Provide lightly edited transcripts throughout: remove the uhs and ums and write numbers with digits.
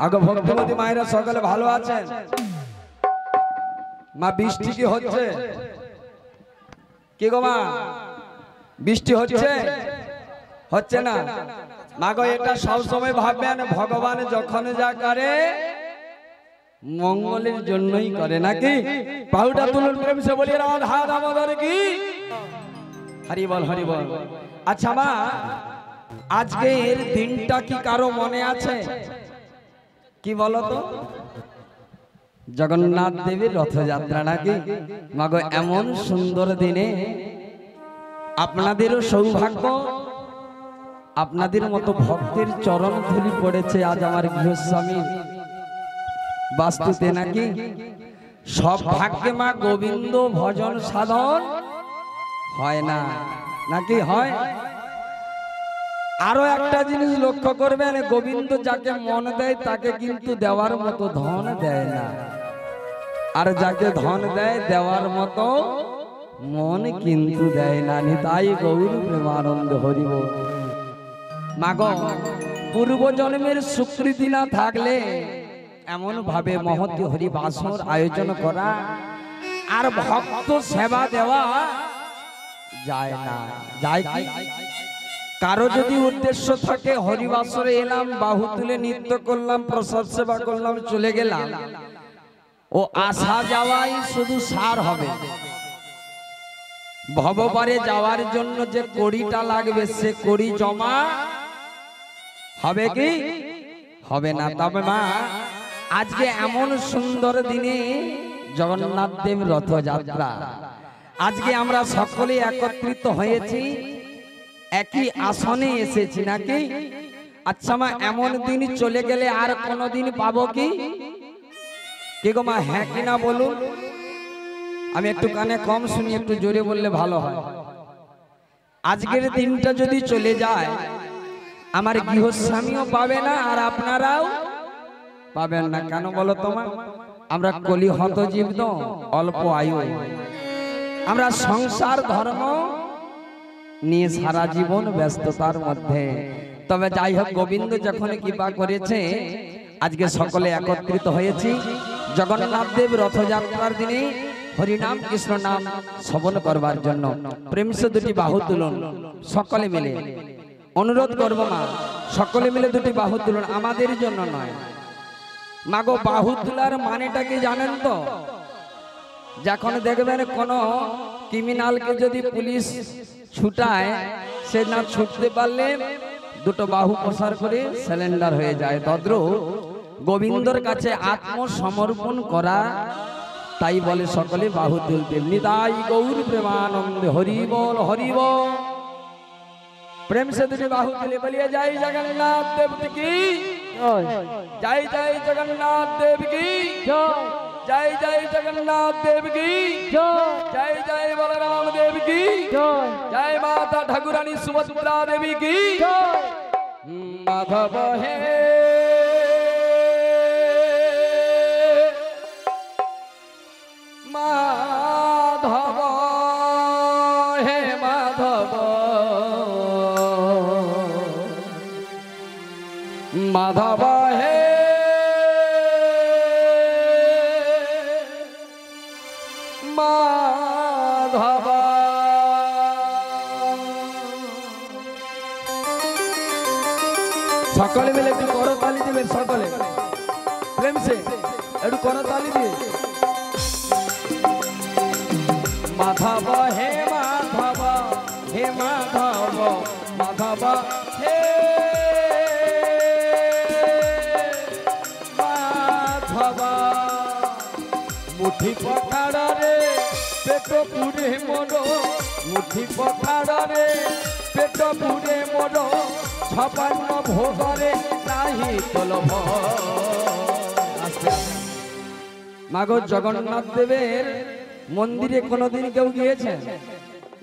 আগে ভক্তিমতী মায়েরা সকলে ভালো আছেন? মা বৃষ্টি কি হচ্ছে? কি গো মা বৃষ্টি হচ্ছে? হচ্ছে না? মা গো এটা সব সময় ভাববেন ভগবান যখন যা করে মঙ্গলের জন্যই করে নাকি? পাহুটা তুলুন প্রেম সে বলি রাধা দামোদর কি হরি বল হরি বল। আচ্ছা মা আজকের দিনটা কি কারো মনে আছে? কি বলো তো? জগন্নাথ দেবের রথযাত্রা নাকি? মাগো এমন সুন্দর দিনে আপনাদেরও সৌভাগ্য, আপনাদের মতো ভক্তের চরণ ধুলি পড়েছে আজ আমার গৃহস্বামী বাস্তুতে নাকি? সব ভাগ্যে মা গোবিন্দ ভজন সাধন হয় না নাকি? হয়। আরো একটা জিনিস লক্ষ্য করবেন, গোবিন্দ যাকে মন দেয় তাকে কিন্তু দেওয়ার মতো ধন দেয় না, আর যাকে ধন দেয় দেওয়ার মতো মন কিন্তু দেয় না। নিতাই গৌর প্রেমানন্দ হরি বল। মাগো পূর্ব জন্মের স্বীকৃতি না থাকলে এমন ভাবে মহতী হরিবাসর আয়োজন করা আর ভক্ত সেবা দেওয়া যায় না। যায় কি? কারো যদি উদ্দেশ্য থাকে হরিবাসরে এলাম, বাহু তুলে নৃত্য করলাম, প্রসাদ সেবা করলাম, চলে গেলাম, ও আসা যাওয়াই শুধু সার হবে। ভববারে যাওয়ার জন্য যে কড়িটা লাগবে সে কড়ি জমা হবে কি? হবে না। তবে মা আজকে এমন সুন্দর দিনে জগন্নাথ দেব রথযাত্রা, আজকে আমরা সকলে একত্রিত হয়েছি, একই আসনে এসেছি নাকি? আচ্ছা মা এমন দিন চলে গেলে আর কোনদিন পাবো কি? কে গো মা হ্যাঁ কিনা বলুন? আমি একটু কানে কম শুনি, একটু জোরে বললে ভালো হয়। আজকের দিনটা যদি চলে যায় আমার গৃহস্বামীও পাবে না আর আপনারাও পাবেন না। কেন বলো তোমার? আমরা কলি হত জীব তো, অল্প আয়ু, আমরা সংসার ধর্ম নিয়ে সারা জীবন ব্যস্ততার মধ্যে। তবে যাই হোক গোবিন্দ যখন কৃপা করেছে আজকে সকলে একত্রিত হয়েছি জগন্নাথ দেব রথযাত্রার দিনে হরিনাম কৃষ্ণ নাম শ্রবণ করবার জন্য। প্রেম সে দুটি বাহু তুলুন সকলে মিলে, অনুরোধ করব মা সকলে মিলে দুটি বাহু তুলুন, আমাদের জন্য নয়। মাগো বাহু তোলার মানেটা কি জানেন তো? যখন দেখবেন কোন ক্রিমিনালকে যদি পুলিশ ছুটায়, সে না ছুটতে পারলে দুটো বাহু প্রসার করে সিলিন্ডার হয়ে যায়। তদ্রু গোবিন্দর কাছে আত্মসমর্পণ করা, তাই বলে সকলে বাহু তুলতে। নিতাই গৌর প্রেমানন্দে হরি বল হরি বল। প্রেম সে দুটি বাহু তুলে বলিয়ে জয় জগন্নাথ দেব কি জয়, জয় জগন্নাথ দেব কি জয়, জয় জগন্নাথ দেব কি জয়, জয় বলরাম দেব কি জয়, মাতা ঠাকুরানী সুভদ্রা দেবী কি মাধব হে মাধব হে মাধব মাধব হে মাধব। সকলে মিলে একটু করতালি দিবেন, সকলে প্রেম সে একটু করতালি দিয়ে। মাধব হে মাধব হে মাধব মাধব হে মাধব। মুঠি পখাড়ে পেট পুড়ে মর, মুঠি পখাড়ে পেট পুড়ে মর, ছাপান্ন ভোগরে নাহি তলভ। মাগো জগন্নাথ দেবের মন্দিরে কোনদিন কেউ গিয়েছেন?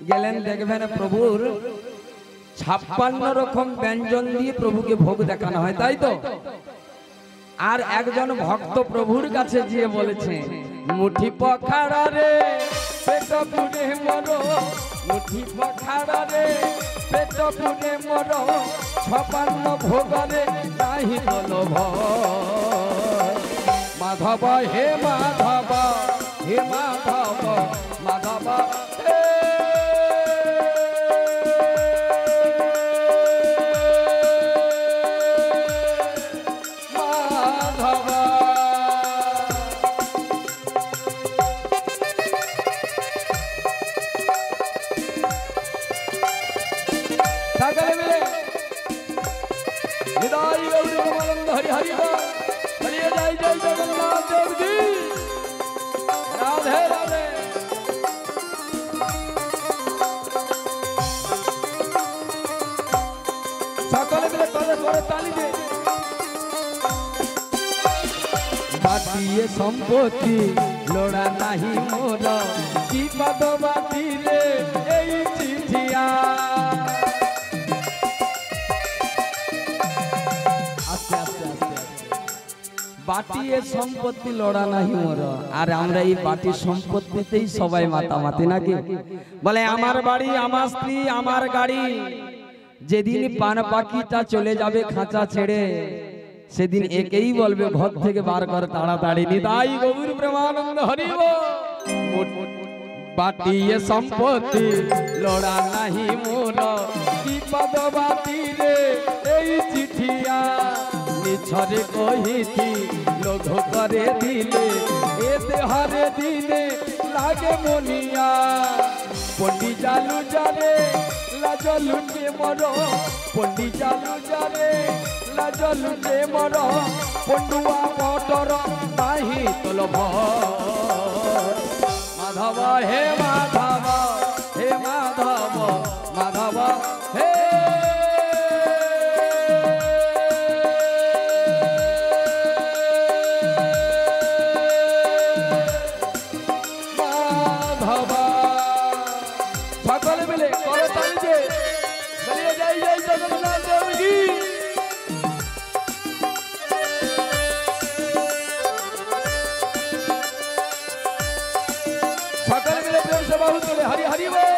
গেলেন দেখবেন প্রভুর 56 রকম ব্যঞ্জন দিয়ে প্রভুকে ভোগ দেখানো হয়, তাই তো? আর একজন ভক্ত প্রভুর কাছে গিয়ে বলেছে মুঠি পখাড়ে পেট পুড়ে মর, মুঠি পখাড়ে পেট পুড়ে মর, 56 ভোগরে নাহি তলভ। মাধব হে মাধব হে মাধব মাধব হে মাধব। সকলে মিলে নিতাই গৌর প্রেমানন্দ হরি হরি বল। হরিয়ে জয় জয় জগন্নাথ দেব কি রাধে রাধে। সকলে মিলে করে করে তালি দে। বাটিয়ে সম্পত্তি লোড়া নাহি মোর কি পদ বাটিলে এই চিঠিয়া। বাটিয়ে সম্পত্তি লড়া নাহি মোর। আর আমরা এই বাটি সম্পত্তিতেই সবাই মাতামাতি নাকি? বলে আমার বাড়ি আমার স্ত্রী আমার গাড়ি, যেদিন পান পাখিটা চলে যাবে খাঁচা ছেড়ে সেদিন একেই বলবে ঘর থেকে বার কর তাড়াতাড়ি। নিতাই গৌর প্রেমানন্দ হরি বল। বাটিয়ে সম্পত্তি লড়া নাহি মোর কি পদ বাটিলে এই চিঠিয়া। নিছরে কহিছি লোভ করে দিলে এতে হরে দিনে লাগে মনিয়া। পন্ডি জালু জারে লাজ লুটে মর, পন্ডি জালু জারে লাজ লুটে মর। পন্ডুয়া পটর নাহি তলভ। মাধব হে মাধব হে মাধব মাধব হে মাধব। সকলে মিলে করে তালিতে বলিয়ে যাই যাই জগন্নাথ দেব কি। সকলে মিলে প্রেম से बाहु तुले हरि हरि बोल।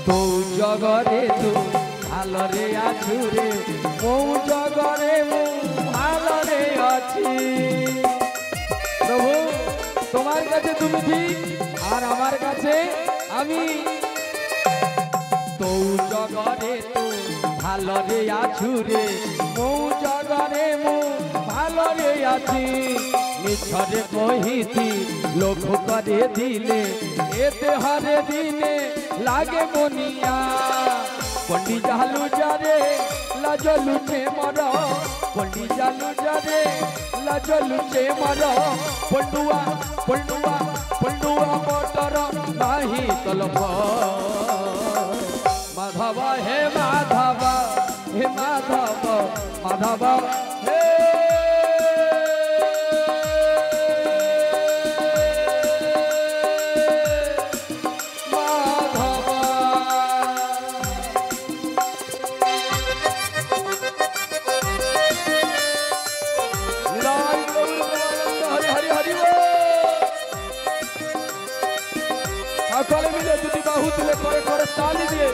तो जगरे तू ভালরে আছু রে মৌ জগরে মৌ ভালরে আছি। প্রভু তোমার কাছে তুমি ঠিক আর আমার কাছে আমি। তো জগরে তো ভালরে আছু রে মৌ জগরে মৌ ভালরে আছি। মিছরে কহিছি লোভ করে দিলে এতে হরে দিনে লাগে মনিয়া। পন্ডি জালু জারে লাজ লুটে মর, পন্ডি জালু জারে লাজ লুটে মর। পন্ডুয়া পন্ডুয়া পন্ডুয়া পটর নাহি তলভ। মাধব হে মাধব হে মাধব মাধব হে সকলে মিলে যদি বাহু তুলে করে করে তালি দিয়ে।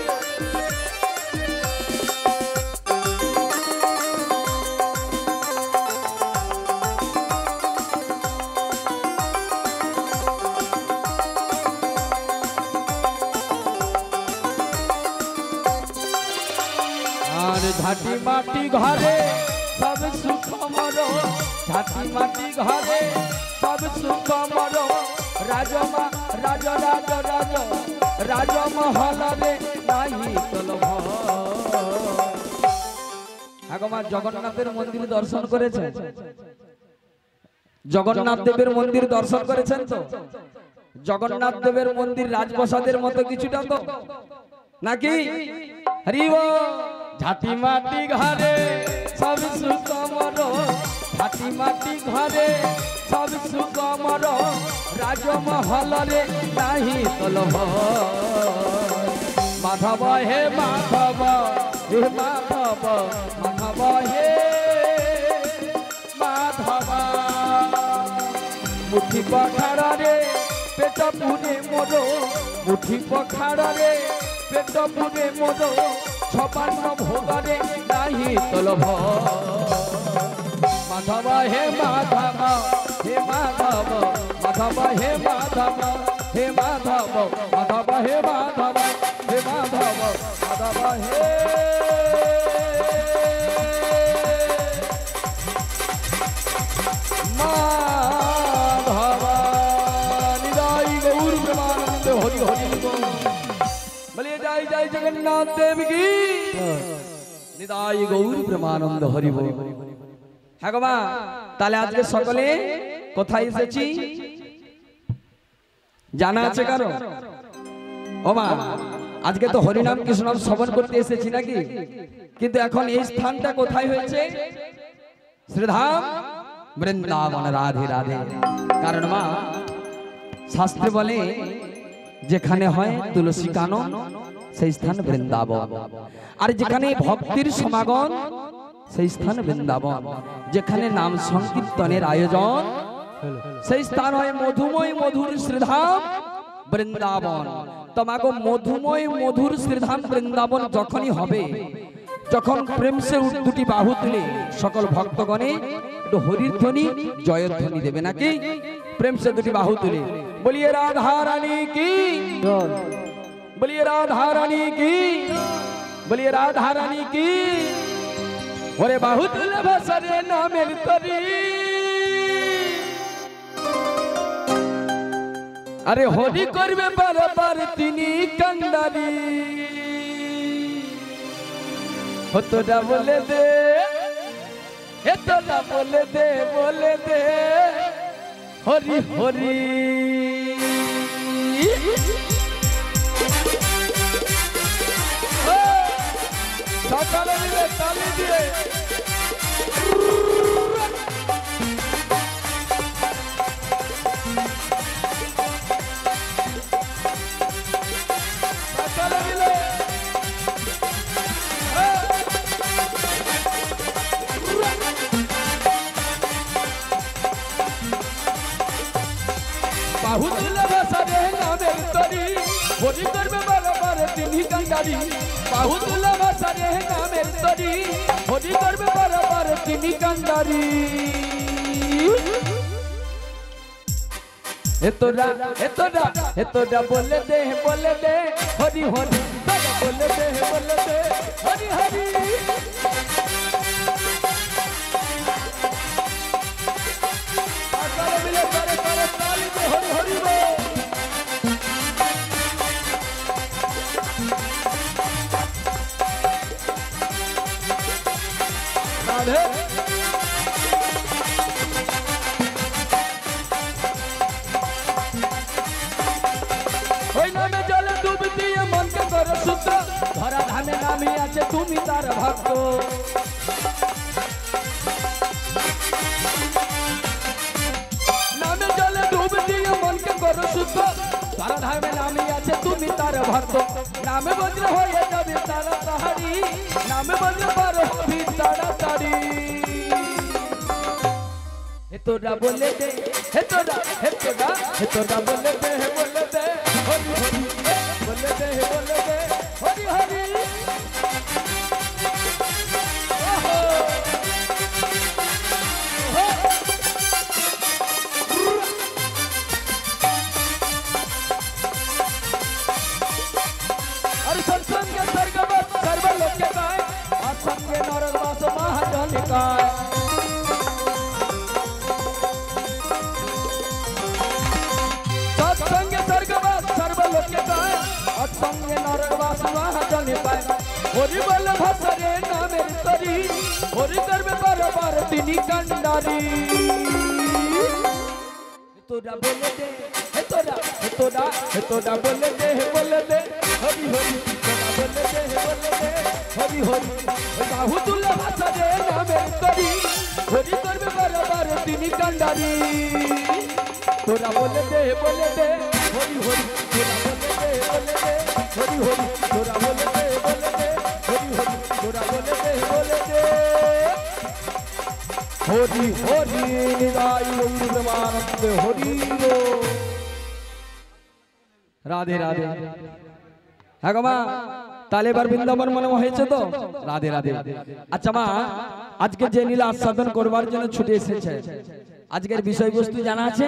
আর ঝাঁটি মাটি ঘরে সব সুখ মর, ঝাঁটি মাটি ঘরে সব সুখ মর। রাজমা রাজ রাজ রাজ রাজমহলরে নাহি তলভ। আগমা জগন্নাথের মন্দির দর্শন করেছেন? জগন্নাথ দেবের মন্দির দর্শন করেছেন তো? জগন্নাথ দেবের মন্দির রাজপ্রাসাদের মতো কিছুটা তো নাকি? হরি বল। ঝাঁটি মাটি ঘরে সব সুখ মর, ঝাঁটি মাটি ঘরে सब सुख अमर राजमहल रे नाही कलह माधव हे माधव हे माधव माधव हे माधव मुठी पखाड़ा रे पेट पुरे मोरो मुठी पखाड़ा रे पेट पुरे मोरो छपान्न भोग रे नाही तलभ माधव हे माधव हे माधव माधव हे माधव हे माधव माधव हे माधव हे माधव माधव हे माधव निदाई गौर प्रेमानंद हरि हरि बोलिए जय जय जगन्नाथ देव की निदाई गौर प्रेमानंद हरि बोल। হ্যাঁ গো মা, তাহলে আজকে সকলে কোথায় এসেছি জানা আছে কারো? ও মা, আজকে তো হরিনাম কৃষ্ণনাম শ্রবণ করতে এসেছি নাকি, কিন্তু এখন এই স্থানটা কোথায় হয়েছে? শ্রীধাম বৃন্দাবন রাধে রাধে। কারণ মা শাস্ত্রে বলে যেখানে হয় তুলসী কানন সেই স্থান বৃন্দাবন, আর যেখানে ভক্তির সমাগম সেই স্থান বৃন্দাবন, যেখানে নাম সংকীর্তনের আয়োজন সেই স্থান হয় মধুময় মধুর শ্রীধাম বৃন্দাবন। তোমাকে মধুময় মধুর শ্রীধাম বৃন্দাবন যখনই হবে, যখন প্রেম সে দুটি বাহু তুলে সকল ভক্তগণে একটু হরির ধ্বনি জয়ের ধ্বনি দেবে নাকি? প্রেম সে দুটি বাহু তুলে বলিয়ে রাধা রানী কি, বলিয়ে রাধা রানী কি, বলিয়ে রাধা রানী কি। ওরে বাহু তুলে ভাষারে নামের তরি, আরে হরি করবে বারবার তিনি কান্দারি। তোরা বলে দে, তোরা বলে দে, বলে দে হরি হরি। সকালে মিলে তালি দিয়ে সকালে মিলে বাহু তুলে ভাষারে নামের তরি, হরি করবে বারবার তিনি কান্দারি। বাহু তুলে ভাষারে নামের তরি, হরি করবে বারবার তিনি কান্দারি। তোরা তোরা তোরা বলে দে, বলে দে হরি হরি, তোরা বলে দে, বলে দে হরি হরি। মিলে করে করে তালি দে হরি হরি বল। রাধে ওই নামে জলে ডুব দিয়ে মনকে কর শুদ্ধ, ধরা ধামে নামে আছে তুমি তার ভক্ত। নামে জলে ডুব দিয়ে মনকে কর শুদ্ধ, ধরা ধামে নামে আছে তুমি তার ভক্ত। নামে বজ্র হয়ে যাবে তাড়াতাড়ি, নামে বজ্র পার হবি তাড়াতাড়ি। তোরা বলে দে, তোরা তোরা তোরা বলে দে, বলে দে হরি হরি, বলে দে, বলে দে হরি হরি। और सत्संग स्वर्गवास सर्वलोक के गाय, असंग नरकवास महाजन काय। सत्संग स्वर्गवास सर्वलोक के गाय, असंग नरकवास महाजन पाय। हरि बोल भाषारे नामेर तरी, हरि करबे बारबार তিনি কান্দারি। তোরা বলে দে, তোরা তোরা তোরা বলে দে, বলে দে হরি হরি। তোরা বলে দে হরি হরি বাহু তুলে ভাষা দে নামের তরি হরি করবে বারবার তিনি কান্ডারি তোরা বলে দে হরি হরি তোরা বলে দে হরি হরি তোরা বলে দে হরি হরি তোরা বলে দে হরি হরি নিদাই গৌরবানন্দ হরি রাধে রাধে। হ্যাঁ গো মা, তাহলে এবার বৃন্দাবন মনে হয়েছে তো? রাধে রাধে। আচ্ছা মা, আজকে যে লীলা আস্বাদন করবার জন্য ছুটে এসেছে, আজকের বিষয়বস্তু জানা আছে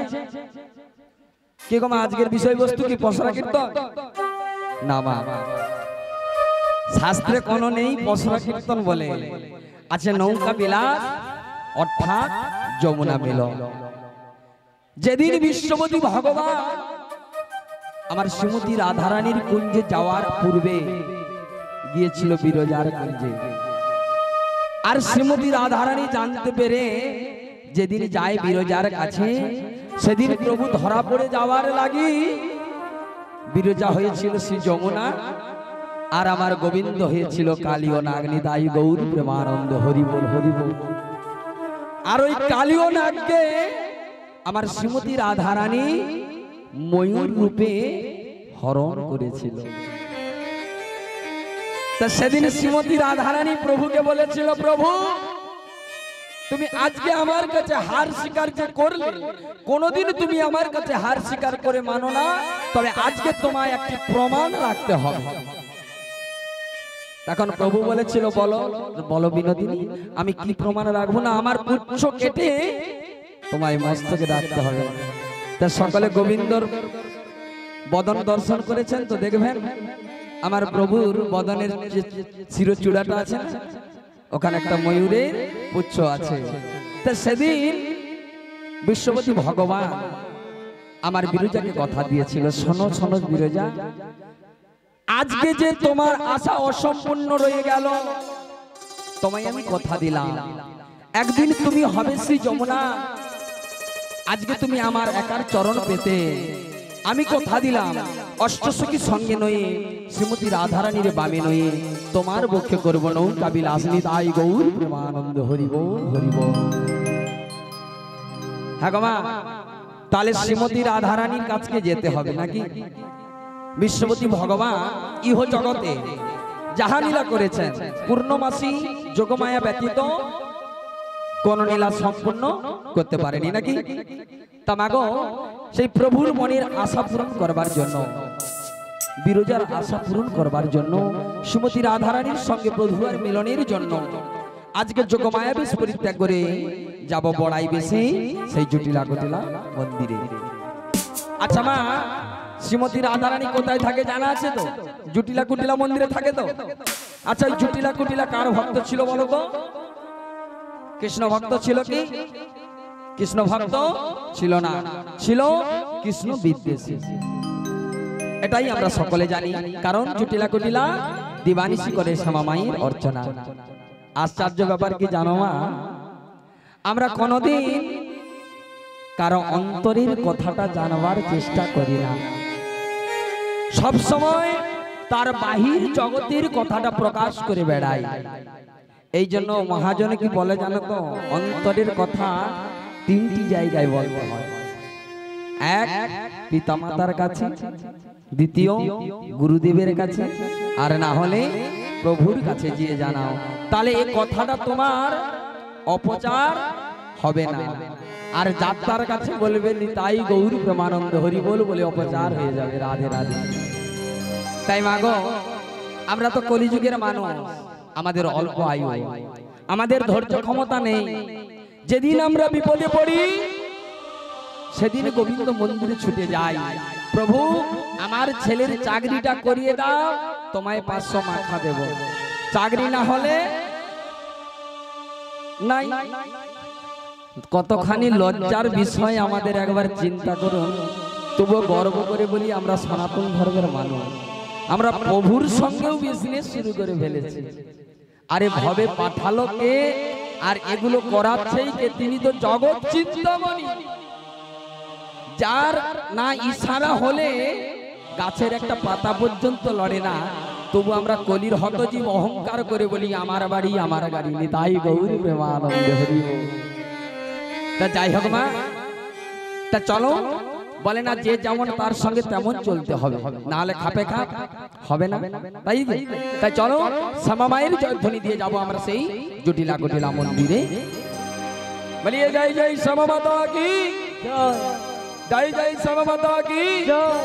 কি গো মা? আজকের বিষয়বস্তু কি পসরা কীর্তন? না মা, শাস্ত্রে কোনো নেই পসরা কীর্তন বলে, আছে নৌকা বিলাস অর্থাৎ যমুনা মিলন। যেদিন বিশ্বপতি ভগবান আমার শ্রীমতী রাধারানীর কুঞ্জে যাওয়ার পূর্বে গিয়েছিল বিরজার কুঞ্জে, আর শ্রীমতী রাধারানী জানতে পেরে যেদিন যায় বিরজার কাছে, সেদিন প্রভু ধরা পড়ে যাওয়ার লাগি বিরজা হয়েছিল শ্রী যমুনা, আর আমার গোবিন্দ হয়েছিল কালীয় নাগনি তাই গৌর প্রেমানন্দ হরি বল হরি বল। আর ওই কালীয় নাগকে আমার শ্রীমতী রাধারানী ময়ূর রূপে হরণ করেছিল। তা সেদিন শ্রীমতী রাধারানী প্রভুকে বলেছিল, প্রভু তুমি আজকে আমার কাছে হার স্বীকার যে করলে, কোনদিন তুমি আমার কাছে হার স্বীকার করে মানো না, তবে আজকে তোমায় একটি প্রমাণ রাখতে হবে। তখন প্রভু বলেছিল, বলো বলো বিনোদিনী, আমি কি প্রমাণ রাখবো? না, আমার পুচ্ছ কেটে তোমায় মস্তকে রাখতে হবে। তা সকলে গোবিন্দর বদন দর্শন করেছেন তো, দেখবেন আমার প্রভুর বদনের যে শিরচূড়াটা আছে, ওখানে একটা ময়ূরের পুচ্ছ আছে। তা সেদিন বিশ্বপতি ভগবান আমার বিরজাকে কথা দিয়েছিল, শোনো শোনো বিরজা, আজকে যে তোমার আশা অসম্পূর্ণ রয়ে গেল, তোমায় আমি কথা দিলাম একদিন তুমি হবে শ্রী যমুনা। আজকে তুমি আমার একার চরণ পেতে, আমি কথা দিলাম অষ্টসখী সঙ্গে নয়ে শ্রীমতী রাধারানীর বামে নয়ে তোমার বক্ষে করব নৌকা বিলাস নিতাই গৌর প্রেমানন্দ হরি বল হরি বল। হ্যাঁ গো মা, তাহলে শ্রীমতী রাধারানীর কাছে যেতে হবে নাকি? বিশ্বপতি ভগবান ইহ জগতে যাহা লীলা করেছেন, পূর্ণমাসী যোগমায়া ব্যতীত কোন লীলা সম্পূর্ণ করতে পারেনি নাকি? তা মাগো, সেই প্রভুর মনের আশা পূরণ করবার জন্য, বিরজার আশা পূরণ করবার জন্য, শ্রীমতী রাধারানীর সঙ্গে প্রভুর মিলনের জন্য আজকে যোগমায়া বেশ পরিত্যাগ করে যাব বড়াই বেশি সেই জটিলা কটিলা মন্দিরে। আচ্ছা মা, শ্রীমতী রাধারানী কোথায় থাকে জানা আছে তো? জটিলা কুটিলা মন্দিরে থাকে তো। আচ্ছা, জটিলা কুটিলা কার ভক্ত ছিল বলো তো? কৃষ্ণ ভক্ত ছিল কি? কৃষ্ণ ভক্ত ছিল না, ছিল কৃষ্ণ বিদ্বেষী। এটাই আমরা সকলে জানি, কারণ জটিলা কুটিলা দিবানিশি করে শ্যামামায়ের অর্চনা। আশ্চর্য ব্যাপার কি জানো মা, আমরা কোনদিন কারো অন্তরের কথাটা জানবার চেষ্টা করি না, সব সময় তার বাহির জগতের কথাটা প্রকাশ করে বেড়াই। এই জন্য মহাজন কি বলে জানো তো? অন্তরের কথা তিনটি জায়গায় বলতে হয়। এক, পিতামাতার কাছে, দ্বিতীয় গুরুদেবের কাছে, আর না হলে প্রভুর কাছে গিয়ে জানাও। তাহলে এই কথাটা তোমার অপচার হবে না। আর যাত্রার কাছে বলবে নিতাই গৌর প্রেমানন্দ হরি বল বলে অপচার হয়ে যাবে। রাধে রাধে। তাই মাগো, আমরা তো কলিযুগের মানুষ, আমাদের অল্প আয়ু, আমাদের ধৈর্য ক্ষমতা নেই। যেদিন আমরা বিপদে পড়ি সেদিন গোবিন্দ মন্দিরে ছুটে যাই, প্রভু আমার ছেলের চাকরিটা করিয়ে দাও, তোমায় 500 মাথা দেব। চাকরি না হলে নাই। কতখানি লজ্জার বিষয় আমাদের একবার চিন্তা করুন। তবুও গর্ব করে বলি আমরা সনাতন ধর্মের মানুষ, আমরা প্রভুর সঙ্গেও বিজনেস শুরু করে ফেলেছি। আরে ভবে পাঠালো কে, আর এগুলো করাচ্ছেই কে? তিনি তো জগৎ চিন্তামণি, যার না ইশারা হলে গাছের একটা পাতা পর্যন্ত লড়ে না, তবু আমরা কলির হতজীব অহংকার করে বলি আমার বাড়ি আমার গাড়ি, নিতাই গৌর প্রেমানন্দে হরি বল। তা যাই হোক মা, তা চলো বলে না যে যেমন তার সঙ্গে তেমন চলতে হবে, নাহলে খাপে খাপ হবে না, তাই তাই চলো শ্যামা মায়ের জয়ধ্বনি দিয়ে যাব আমরা সেই জটিলা কুটিলা মন্দিরে। বলিয়ে জয় জয় শ্যামা মাতা কি জয়, জয় শ্যামা মাতা কি জয়,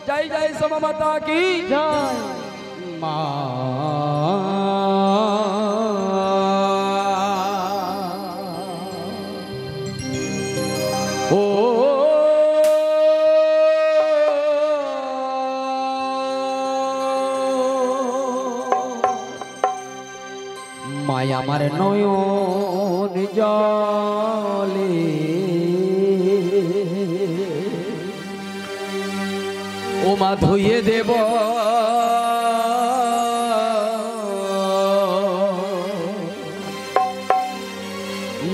জয় জয় শ্যামা মাতা কি জয়। মা ও মায়া আমার নয়ন জলে ও মা ধুয়ে দেব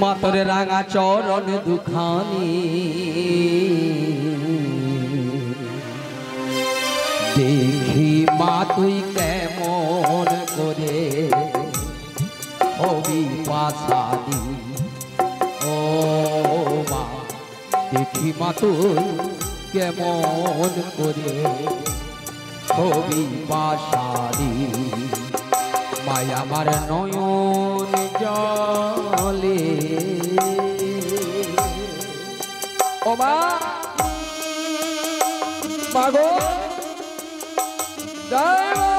মাতর রাঙা চরণ দুখানি, দেখি মা তুই কেমন করে হবি পাশানি। ও মা দেখি মা তুই কেমন করে হবি পাশানি। মায়া আমার নয়ন জলে ও মা মাগো জয় মা।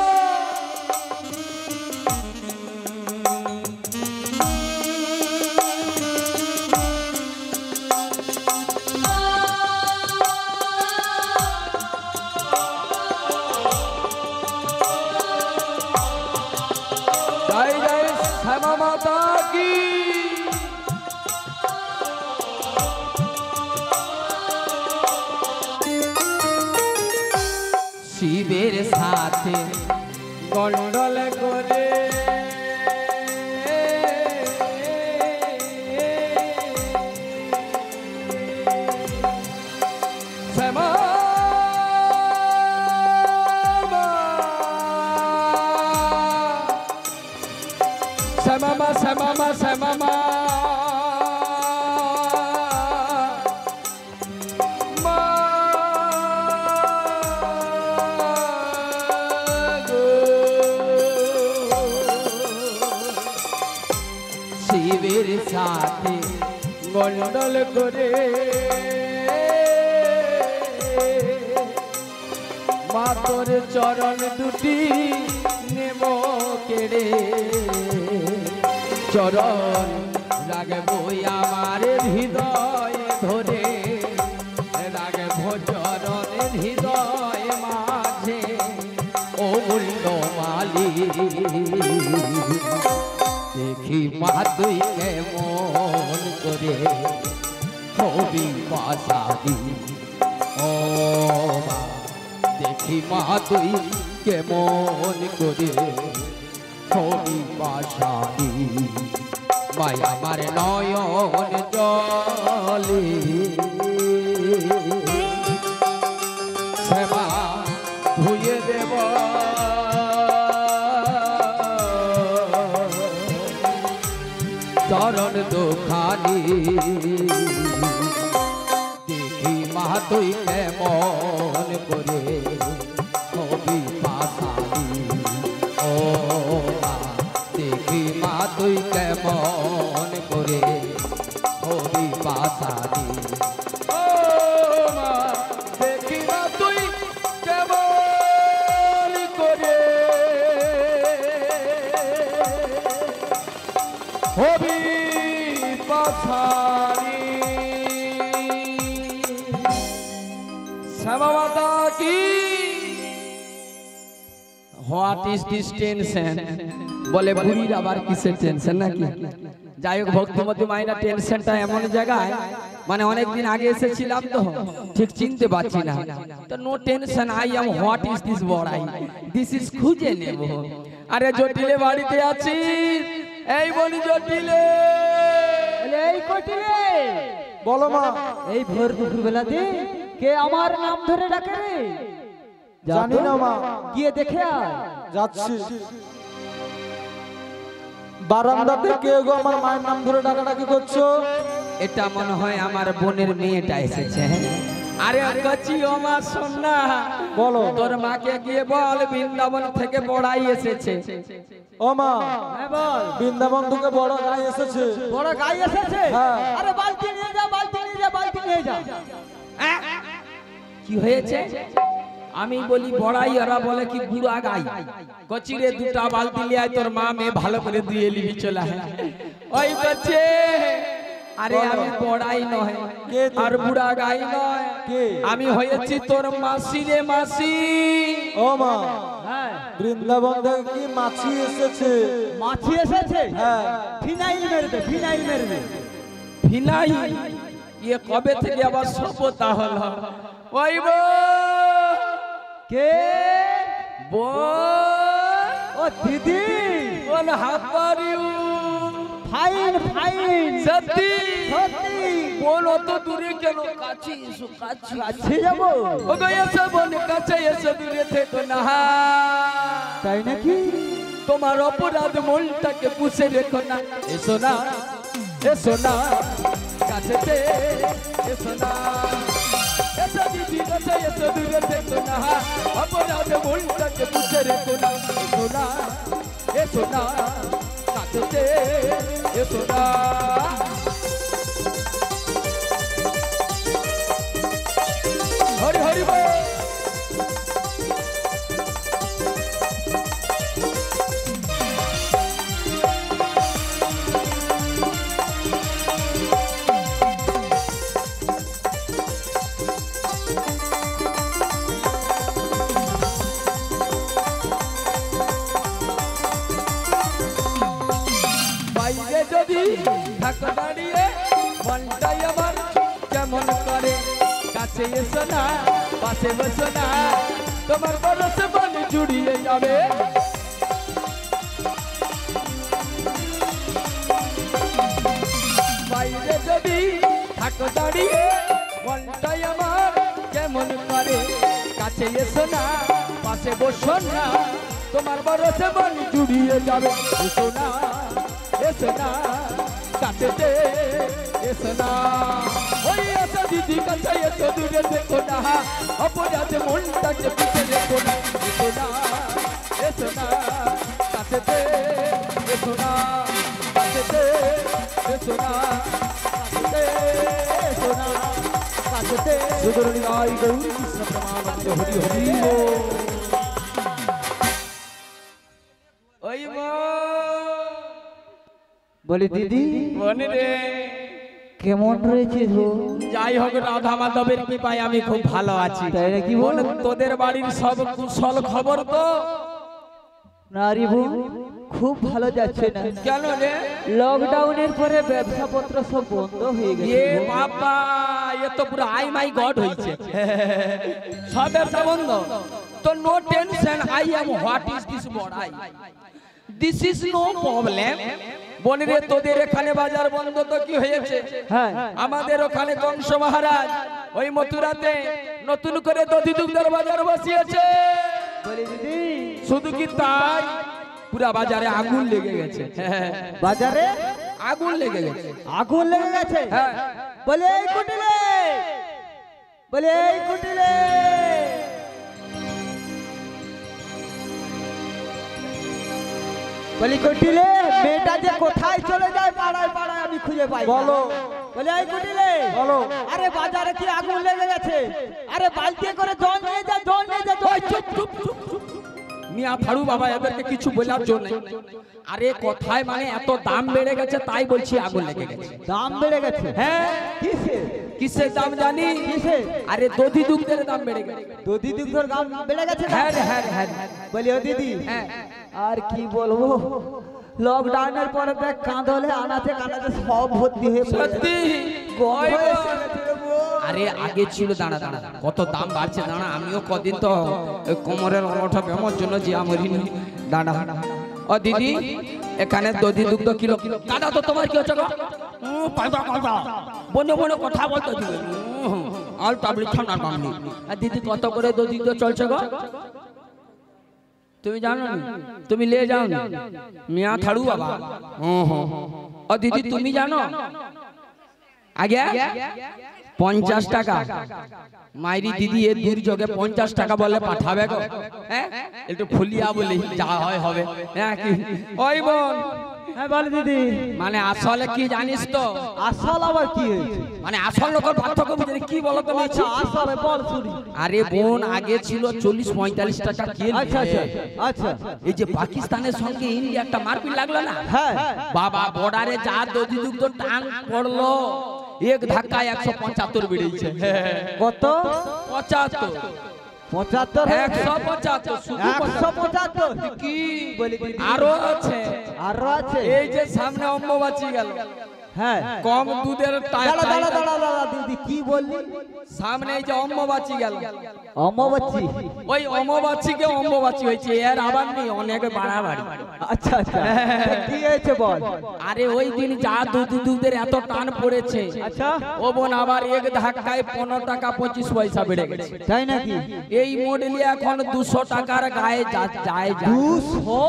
জয় জয় শ্যামা মাতা কি। শিবের সাথে গন্ডল করে শ্যামা শ্যামা শ্যামা শ্যামা শিবের সাথে গন্ডল করে মাতর চরণ দুটি নেব কেড়ে, চরণ রাগবো আমার হৃদয় ধরে, রাগবো চরণের হৃদয় মাঝে ও মূল্য মালি। দেখি মা তুই কেমন করে হবি পাশানি। ও মা দেখি মা তুই কেমন করে হবি পাশানি। মায়া আমার নয়ন জলে শ্যামা ধুয়ে দেব চরণ দুখানি। দেখি মা তুই কেমন করে হবি পাশানি। ও মা দেখি মা তুই কেমন করে হবি পাশানি। ও মা দেখি মা তুই কেমন করে হবি পাশানি। শ্যামা মাতা কি। হোয়াট ইজ দিস টেনশন, বলে বুড়ির আবার কিসের টেনশন নাকি। যাই হোক ভক্তিমতী মায়েরা টেনশনটা এমন জায়গায়, মানে অনেকদিন আগে এসেছিলাম তো ঠিক চিনতে পারছি না, তো no tension, I am what is this বড়াই, দিস ইজ খুঁজে নেব। আরে জটিলে বাড়িতে আছি, এই বলি জটিলে, এই কটিলে বলো মা। এই ভোর দুপুর বেলাতে কে আমার নাম ধরে ডাকে রে? জানি না মা, গিয়ে দেখে আয়। যাচ্ছি। বারান্দাতে কে গো আমার মায়ের নাম ধরে ডাকাডাকি করছো? এটা মনে হয় আমার বোনের মেয়েটা এসেছে। আরে কচি ও মা শোন না, বলো। তোর মাকে গিয়ে বল বৃন্দাবন থেকে বড়াই এসেছে। ও মা, হ্যাঁ বল। বৃন্দাবন থেকে বড় গাই এসেছে। বড় গাই এসেছে? হ্যাঁ। আরে বালতি নিয়ে যা, বালতি নিয়ে যা, বালতি নিয়ে যা। কি হয়েছে? আমি বলি বড়াই, ওরা বলে কি গুড়া গাই। কচিরে দুটা বালতি লিয়ে আয়, তোর মা মেয়ে ভালো করে দিয়ে লিবি চলে আয়। ওই কচে, আরে আমি বড়াই নয় কে তুই? আর বুড়া গাই নয়, কে? আমি হয়েছি তোর মাসি রে মাসি। ও মা, হ্যাঁ। বৃন্দাবন থেকে কি মাছি এসেছে? মাছি এসেছে? হ্যাঁ। ফিনাইল মেরবে, ফিনাইল মেরবে। ভিলাই ইয়ে কবে থেকে আবার সভ্যতা হলো? ওই কে? বোন, ও দিদি। বোন how are you? Fine, fine. সত্যি? সত্যি। বোন অত দূরে কেন? কাছে এসো, কাছে। কাছে যাবো? ও গো এসো বোন, কাছে এসো, দূরে থেকো না। তাই নাকি? তোমার অপরাধ মনটাকে পুষে রেখো না। এসো না, এসো না, কাছেতে এসো না। এসো দিদি, কাছে এসো, দূরে থেকো না। অপরাধ মনটাকে পুষে রেখো না। এসো না, এসো না, কাছেতে এসো না। হরি হরি বল। বাইরে যদি থাকো দাঁড়িয়ে, মনটাই আমার কেমন করে। কাছে এসো না, পাশে বসো না, তোমার বরসে মন জুড়িয়ে যাবে। বাইরে যদি থাকো দাঁড়িয়ে, মনটাই আমার কেমন করে। কাছে এসো না, পাশে বসো না, তোমার বরসে মন জুড়িয়ে যাবে। এসো না, এসো না, কাছেতে এসো না। ওই এসো দিদি, কাছে এসো, দূরে দেখো না। অপরাধ মনটাকে পিছে রেখো না। এসো না, এসো না, কাছেতে এসো না, কাছেতে এসো না, কাছেতে এসো না, কাছেতে। সুদর্ণী গাই গৌরী কৃষ্ণ প্রেমানন্দ হরি হরি বল। ওই বলি দিদি, বোন রে, কেমন রয়েছিস গো? যাই হোক, রাধা মাধবের কৃপায় আমি খুব ভালো আছি। তাই নাকি বোন, বোন? তোদের বাড়ির সব কুশল খবর তো? নারী বোন, খুব ভালো যাচ্ছে না। কেন রে? লকডাউনের পরে ব্যবসা পত্র সব বন্ধ হয়ে গেছে এ গো। বাবা, এ তো পুরো আই মাই গড হয়েছে। সব ব্যবসা বন্ধ তো? No tension, I am what is this বড়াই, দিস ইজ নো প্রবলেম। বোনরে, তোদের এখানে বাজার বন্ধ তো কি হয়েছে? হ্যাঁ। আমাদের ওখানে কংস মহারাজ ওই মথুরাতে নতুন করে দধি দুগ্ধের বাজার বসিয়েছে। বলি দিদি, শুধু কি তাই, পুরা বাজারে আগুন লেগে গেছে। বাজারে আগুন লেগে গেছে। আগুন লেগে গেছে? হ্যাঁ। বলে এই কুটিলে, বলে এই কুটিলে। বলি কুটিলে, মেয়েটা যে কোথায় চলে যায় পাড়ায় পাড়ায় আমি খুঁজে পাই না। বলো। বলে এই কুটিলে, বলো। আরে বাজারে কি আগুন লেগে গেছে? আরে বালতি করে জল নিয়ে যা, জল নিয়ে যা, জল। চুপ চুপ চুপ চুপ। মিয়া থারু বাবা, এদেরকে কিছু বলার জন্য নেই। আরে কথায় মানে এত দাম বেড়ে গেছে তাই বলছি আগুন লেগে গেছে। দাম বেড়ে গেছে? হ্যাঁ। কিসে? কিসের দাম জানি? কিসে? আরে দধি দুগ্ধের দাম বেড়ে গেছে। দধি দুগ্ধের দাম বেড়ে গেছে? হ্যাঁ রে, হ্যাঁ রে, হ্যাঁ রে। বলি ও দিদি, হ্যাঁ। আর কি বলবো, লকডাউনের পরে দেখ কাঁদলে আনাতে কানাতে সব ভর্তি হয়ে পড়েছে। সত্যি? গন্ধ ওই এসে গেছে রে বৌ। আরে আগে ছিল, দাঁড়া দাঁড়া, কত দাম বাড়ছে দাঁড়া। আমিও কদিন তো ওই কোমরের অনঠা ব্যায়ামের জন্য যে আমরিনি। দাঁড়া। ও দিদি, এখানে দধি দুগ্ধ কিলো। দাদা তো তোমার কি হচ্ছে গো? পাইবা পাইবা, বনে বনে কথা বলতে দিবে। আর তাবলি ছানা কামলি। আর দিদি কত করে দধিত চলছে গো? তুমি জানো না, তুমি লে যাও না মিয়া থাড়ু বাবা। ও দিদি তুমি জানো আগে 50 টাকা মাইরি দিদি এর দুর্যোগে 50 টাকা বলে পাঠাবে গো। হ্যাঁ একটু ফুলিয়া বলি যা হয় হবে। হ্যাঁ কি ওই বোন? হ্যাঁ বল দিদি। মানে আসলে কি জানিস তো? আসল আবার কি হয়েছে? মানে আসল লোকের পার্থক্য বুঝলি কি বলো তুমি? আচ্ছা আসলে বল শুনি। আরে বোন আগে ছিল 40-45 টাকা কেজি। আচ্ছা আচ্ছা আচ্ছা। এই যে পাকিস্তানের সঙ্গে ইন্ডিয়া একটা মারপিট লাগলো না, হ্যাঁ বাবা বর্ডারে যা দধি দুগ্ধ টান পড়লো, এক ধাক্কায় 175 বেড়েছে। কত? 75 75 175 শুধু 175 কি বলি আরো আছে? আরো আছে? এই যে সামনে অম্বুবাচী গেল, হ্যাঁ কম দুধের দাঁড়া দাঁড়া দাঁড়া দাঁড়া দিদি কি বললি? সামনে এই যে অম্বুবাচী গেল, অমাবস্যা। ওই অম্বুবাচীকে অম্বুবাচী হয়েছে, এর আবার নেই অনেক বাড়াবাড়ি। আচ্ছা আচ্ছা কি হয়েছে বল? আরে ওই দিন যা দুধের এত টান পড়েছে, আচ্ছা ও বোন আবার এক ধাক্কায় 15 টাকা 25 পয়সা বেড়ে গেছে। তাই নাকি? এই মডেলে এখন 200 টাকার গায়ে যায়। 200?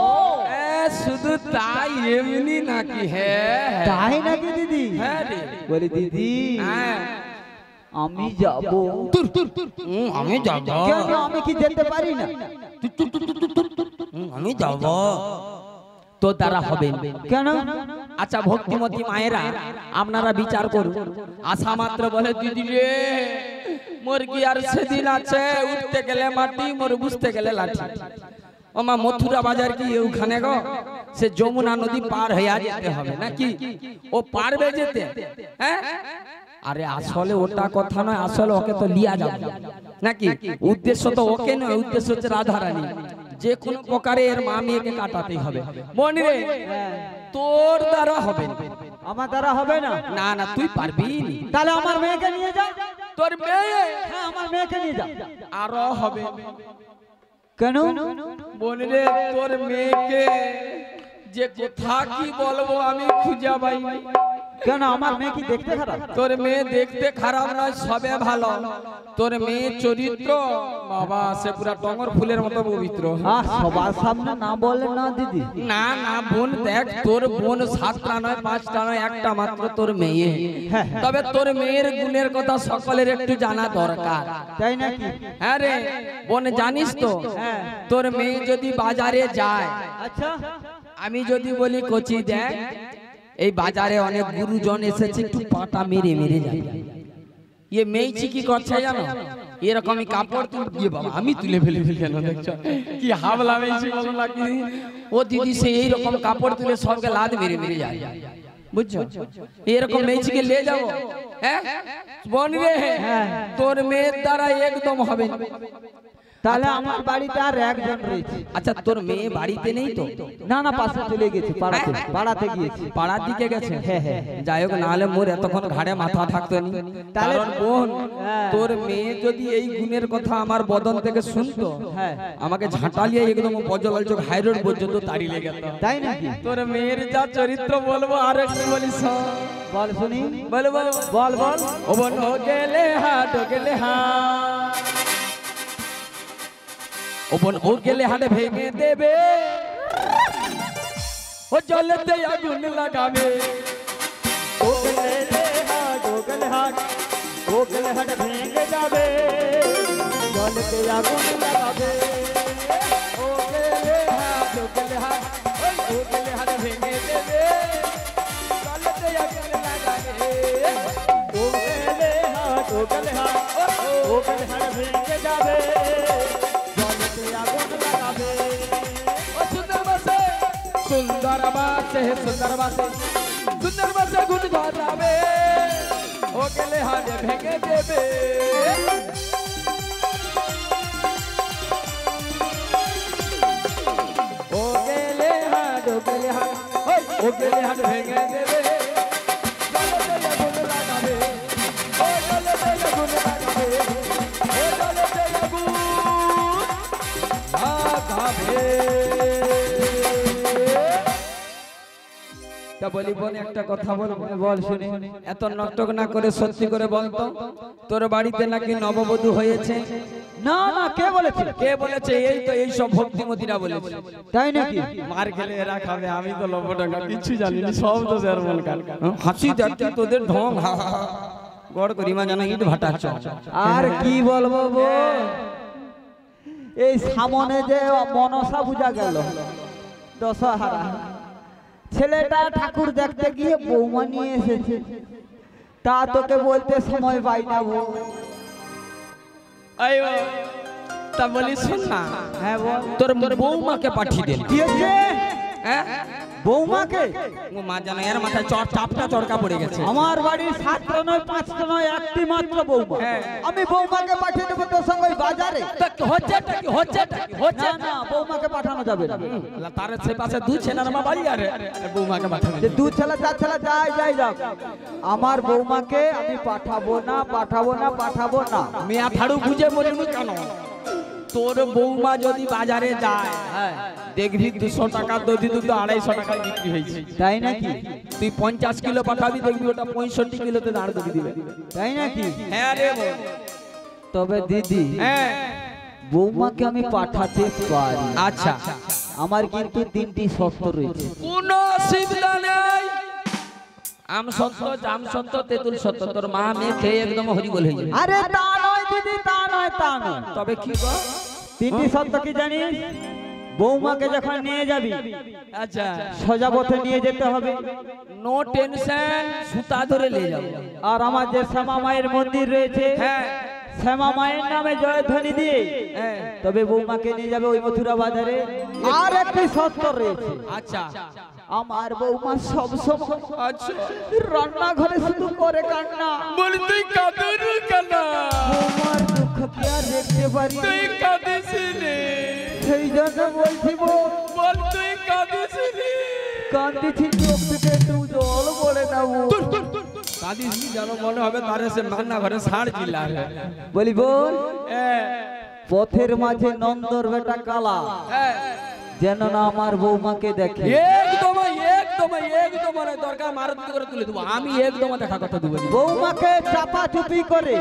শুধু তাই এমনি নাকি? হ্যাঁ তাই নাকি দিদি? হ্যাঁ রে। বলি দিদি হ্যাঁ আমি যাব। আমি যাব। কেন আমি কি যেতে পারি না? আমি যাব। তো দ্বারা হবে কেন? আচ্ছা ভক্তিমতী মায়েরা আপনারা বিচার করুন। আশা মাত্র বলে দিদি রে মোর কি আর সেদিন আছে, উঠতে গেলে মাটি মোর বুঝতে গেলে লাঠি। ও মা মথুরা বাজার কি ওখানে গো? সে যমুনা নদী পার হইয়া যেতে হবে নাকি? ও পারবে যেতে? হ্যাঁ আরে আসলে ওটা কথা নয়, আসলে ওকে তো লিয়া যাবে নাকি? উদ্দেশ্য তো ওকে নয়, উদ্দেশ্য হচ্ছে রাধারানী। যে কোনো প্রকারে এর মা মেয়েকে কাটাতেই হবে। মনে রে তোর দ্বারা হবে না। আমার দ্বারা হবে না? না না তুই পারবি। তাহলে আমার মেয়েকে নিয়ে যা। তোর মেয়ে? হ্যাঁ আমার মেয়েকে নিয়ে যা। আরো হবে। কেন? মনে রে তোর মেয়েকে যে কথা কি বলবো আমি খুঁজে পাইনি। কেন আমার মেয়ে কি দেখতে খারাপ? তোর মেয়ে দেখতে খারাপ নয়, সবে ভালো। তোর মেয়ে চরিত্র বাবা সে পুরা টগর ফুলের মতো পবিত্র। সবার সামনে না বলে না দিদি। না না বোন দেখ, তোর বোন 7টা নয় 5টা নয়, একটা মাত্র তোর মেয়ে। তবে তোর মেয়ের গুণের কথা সকলের একটু জানা দরকার। তাই নাকি? হ্যাঁ রে বোন জানিস তো, তোর মেয়ে যদি বাজারে যায়, আচ্ছা আমি যদি বলি কচি দেখ এই বাজারে অনেক গুরুজন এসেছে, একটু পাটা মেরে মেরে যায়। ইয়ে মেয়েছি কি করছে জানো? এরকমই কাপড় তুলে বাবা আমি তুলে ফেলে কেন দেখছো কি হাবলা মেয়েছি বলো না কি? ও দিদি সে এইরকম কাপড় তুলে সবকে লাদ মেরে মেরে যায়, বুঝছো? এরকম মেয়েছিকে নিয়ে যাবো? হ্যাঁ বোন রে তোর মেয়ের দ্বারা একদম হবে না। তাহলে আমার বাড়িতে আর একজন রয়েছে। আচ্ছা তোর মেয়ে বাড়িতে নেই তো? না না পাশে চলে গেছে, পাড়াতে গিয়েছে। পাড়ার দিকে গেছে? হ্যাঁ হ্যাঁ। যাই হোক, নাহলে মোর এতক্ষণ ঘাড়ে মাথা থাকতো না। কারণ বোন তোর মেয়ে যদি এই গুণের কথা আমার বদন থেকে শুনতো, আমাকে ঝাঁটালিয়ে একদম বজলাল চোখ হাই রোড পর্যন্ত তাড়িয়ে গেল। তাই নাকি? তোর মেয়ের যা চরিত্র বলবো আর একটু বলিস। বল শুনি। বল বল বল বল। ও বোন ও গেলে হাট ও গেলে হাট, ও বোন ও গেলে হাট ভেঙে দেবে, ও জলেতে আগুন লাগাবে। ও গেলে হাট ও গেলে হাট, ও গেলে হাট ভেঙে যাবে, জলেতে আগুন লাগাবে। ও গেলে হাট ও গেলে হাট, ও গেলে হাট ভেঙে দেবে, জলেতে আগুন লাগাবে। ও গেলে হাট ও গেলে হাট, ও গেলে হাট ভেঙে যাবে, জলেতে আগুন লাগাবে। ও সুন্দর বাসে সুন্দর বাসে সুন্দর বাসে সুন্দর বাসে গুণ গাবে, ও গেলে হাট ভেঙে দেবে। ও গেলে হাট ও গেলে হাট, ও গেলে হাট ভেঙে দেবে, জলেতে আগুন লাগাবে, ও জলেতে আগুন লাগাবে, ও জলেতে আগুন লাগাবে। তা বলি বোন একটা কথা বলবো, বল শুনি। এত নাটক না করে সত্যি করে বলতো, তোর বাড়িতে নাকি নববধূ হয়েছে? না না, কে বলেছে? কে বলেছে? এই তো এই সব ভক্তিমতীরা বলেছে। তাই নাকি? মার খেলে এরা খাবে, আমি তো লবডাঙ্গা কিছু জানি না, সব তো যার মন কান হাসি দেখতে তোদের ঢং গড় করিমা জানা ইট ভাটাচ্ছ। আর কি বলবো বল, এই সামনে যে মনসা পূজা গেল দশহারা, ছেলেটা ঠাকুর দেখতে গিয়ে বৌমা নিয়ে এসেছে, তা তোকে বলতে সময় পাই না বউ। আইও তা বলি শোন না, হ্যাঁ বল। তোর বৌমাকে পাঠিয়ে দে। কি হচ্ছে? হ্যাঁ বৌমাকে? ও মা জানা এর মাথায় চাপটা চড়কা পড়ে গেছে। আমার বাড়ির 7টা নয় 5টা নয়, একটি মাত্র বৌমা। আমি বৌমাকে পাঠিয়ে দেবো তোর সঙ্গে ওই বাজারে? হচ্ছেটা কি হচ্ছে? না না, বৌমাকে পাঠানো যাবে না। তার সে পাশে দুই ছেলের মা বাড়ি আরে বৌমাকে পাঠাবে। যে দু ছেলে চার ছেলে যাই যাক, আমার বৌমাকে আমি পাঠাবো না। মিয়া ফাড়ু বুঝে মরিনি কেন? তোর বৌমা যদি বাজারে যায়, দেখবি 200 টাকা দধি দুধ 250 টাকায় বিক্রি হয়েছে। তাই নাকি? তুই 50 কিলো পাঠাবি, দেখবি ওটা 65 কিলোতে দাঁড় দধি দিবে। তাই নাকি? হ্যাঁ রে বোন। তবে দিদি, হ্যাঁ বৌমাকে আমি পাঠাতে পারি। আচ্ছা, আমার কিন্তু 3টি শর্ত রয়েছে। কোনো অসুবিধা নেই। আম সত্য, জাম সত্য, তেঁতুল সত্য। তোর মা মেয়ে খেয়ে একদম হরিবল হয়ে যাবে। আরে তা নয় দিদি, তা নয়। তবে কি গো? 3টি শর্ত কি জানিস? বৌমাকে যখন নিয়ে যাবি, আচ্ছা, সোজা পথে নিয়ে যেতে হবে, নো টেনশন, সুতা ধরে নিয়ে যাও। আর আমার যে শ্যামা মায়ের মন্দির রয়েছে, হ্যাঁ শ্যামা মায়ের নামে জয়ধ্বনি দিয়ে হ্যাঁ। তবে বৌমাকে নিয়ে যাবে ওই মথুরা বাজারে। আর একটি শর্ত রয়েছে, আচ্ছা আমার বৌমা সব সময় আচ্ছা রান্নাঘরে শুধু করে কান্না। বল তুই কাঁদুর কেন? বৌমার দুঃখ কি আর দেখতে পারি? তুই কাঁদিস রে, সেই জন্য বলছি বল তুই কাঁদিস রে। কান্দিছি, চোখ থেকে একটু জল পড়ে না কাঁদিস নি যেন মনে হবে তার এসে রান্নাঘরে ষাঁড় চিল্লা রে। বলি বল, পথের মাঝে নন্দর বেটা কালা যেন না আমার বৌমাকে দেখে। একদম দরকার মারুতি করে তুলে দেবো আমি, একদম দেখা কথা দেবো। বৌমাকে চাপা চুপি করে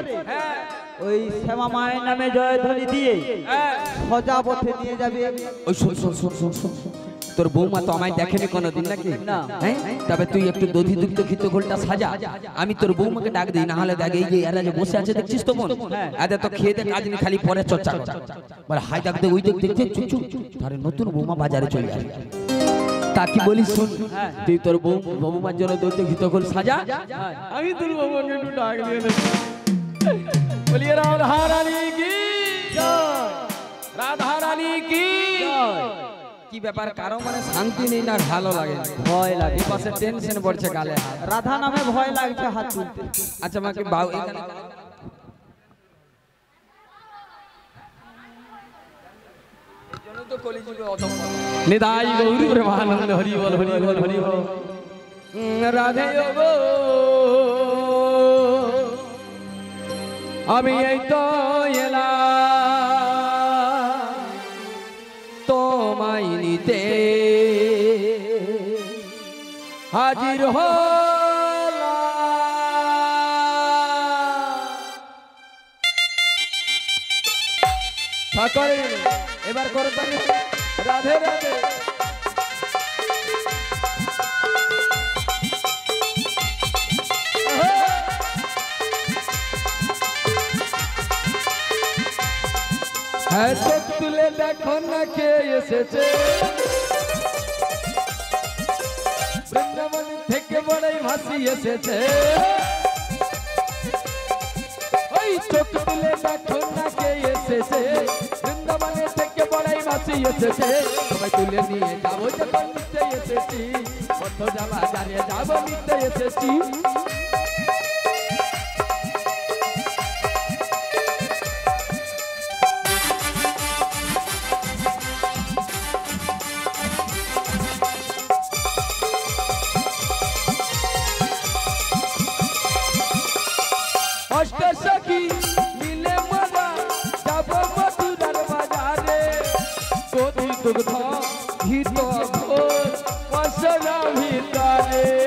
ওই শ্যামা মায়ের নামে জয়ধ্বনি দিয়ে সোজা পথে নিয়ে যাবে। ওই শোন, তোর বৌমা তো আমায় দেখেনি কোনোদিন নাকি? না। হ্যাঁ, তবে তুই একটু দধি দুগ্ধ ঘিত ঘোলটা সাজা, আমি তোর বৌমাকে ডাক দিই। না হলে দেখ এই যে এরা যে বসে আছে দেখছিস তো বোন, এদের তো খেয়ে দে কাজ নেই, খালি পরে চর্চা কর। বলে হাই ডাক দে, ওই দেখতে চুপ তারে নতুন বৌমা বাজারে চলে আসে। তা কি বলিস শোন, তুই তোর বৌমার জন্য দধি ঘিত ঘোল সাজা, আমি তোর বৌমাকে একটু ডাক দিয়ে দেব। বলি রাধা রানী কি জয়, রাধা রানী কি জয়। কি ব্যাপার, কারো মানে শান্তি নেই না ভালো লাগে? ভয় লাগে, পাশে টেনশন পড়ছে গালে। রাধা নামে ভয় লাগছে হাত তুলতে। আচ্ছা মাকে বাউ এখানে নিদাই গৌরী প্রেমানন্দ হরি বল হরি বল হরি বল। রাধে গো আমি এই তো এলাম তোমায় নিতে, হাজির হলাম। এবার করে রাধে রাধে। হ্যাঁ চোখ তুলে দেখো না কে এসেছে, বৃন্দাবন থেকে বড়াই ভাসি এসেছে। ওই চোখ তুলে দেখো না কে এসেছে, বৃন্দাবনে থেকে বড়াই ভাসি এসেছে। সবাই তুলে নিয়ে যাবো যখন নিতে এসেছি, কত জ্বালা জানিয়ে যাবো নিতে এসেছি। অষ্টসখী মিলে মজা যাব মথুরার বাজারে, দধি দুগ্ধ ঘিত ঘোল মশলা ভিতরে।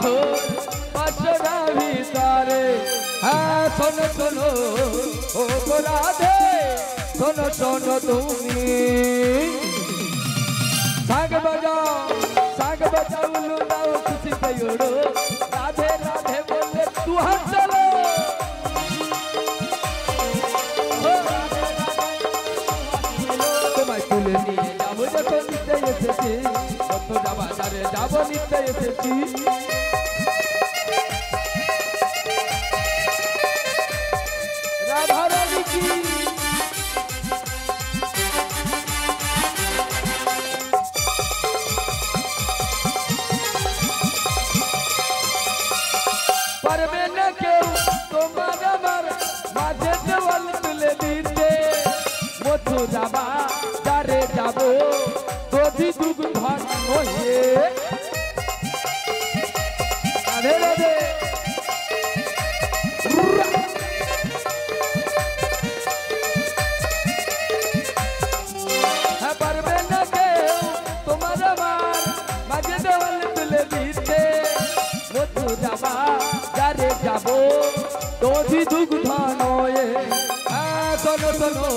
মধুর বাসনা ভিতরে হ্যাঁ শোনো শোনো ও গো রাধে শোনো শোনো তুমি সাগ বাজাও উলু দাও খুশিতে উড়ো রাধে রাধে বলে তু হাত চলো তোমায় তুলে নিয়ে যাবো যখন নিতে এসেছি কতটা বাজারে যাবো নিতে এসেছি রাধা রানী কি পারবে না কেউ তোমার আমার মাঝে দেওয়াল তুলে দিতে মথুরা বাজারে যাব দধি দুগ ধন হয়ে রাধে রাধে হ্যাঁ পারবে না কেউ তোমার আমার মাঝে দেওয়াল তুলে দিতে মথুরা বাজারে যাব দধি দুগ ধন হয়ে শোনো শোনো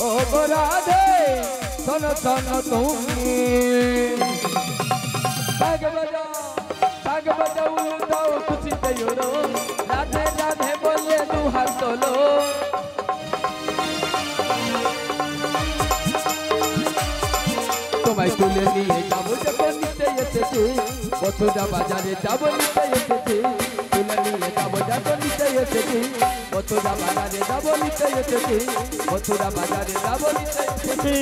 ও গো রাধে শোনো শোনো তুমি সাগ বাজাও দাও খুশিতে উড়ো রাধে রাধে বলে দু হাত তোলো তোমায় তুলে নিয়ে যাবো যখন নিতে এসেছি মথুরা বাজারে যাবো নিতে এসেছি তুলে নিয়ে যাবো যখন নিতে এসেছি মথুরা বাজারে যাবো নিতে এসেছি মথুরা বাজারে যাবো নিতে এসেছি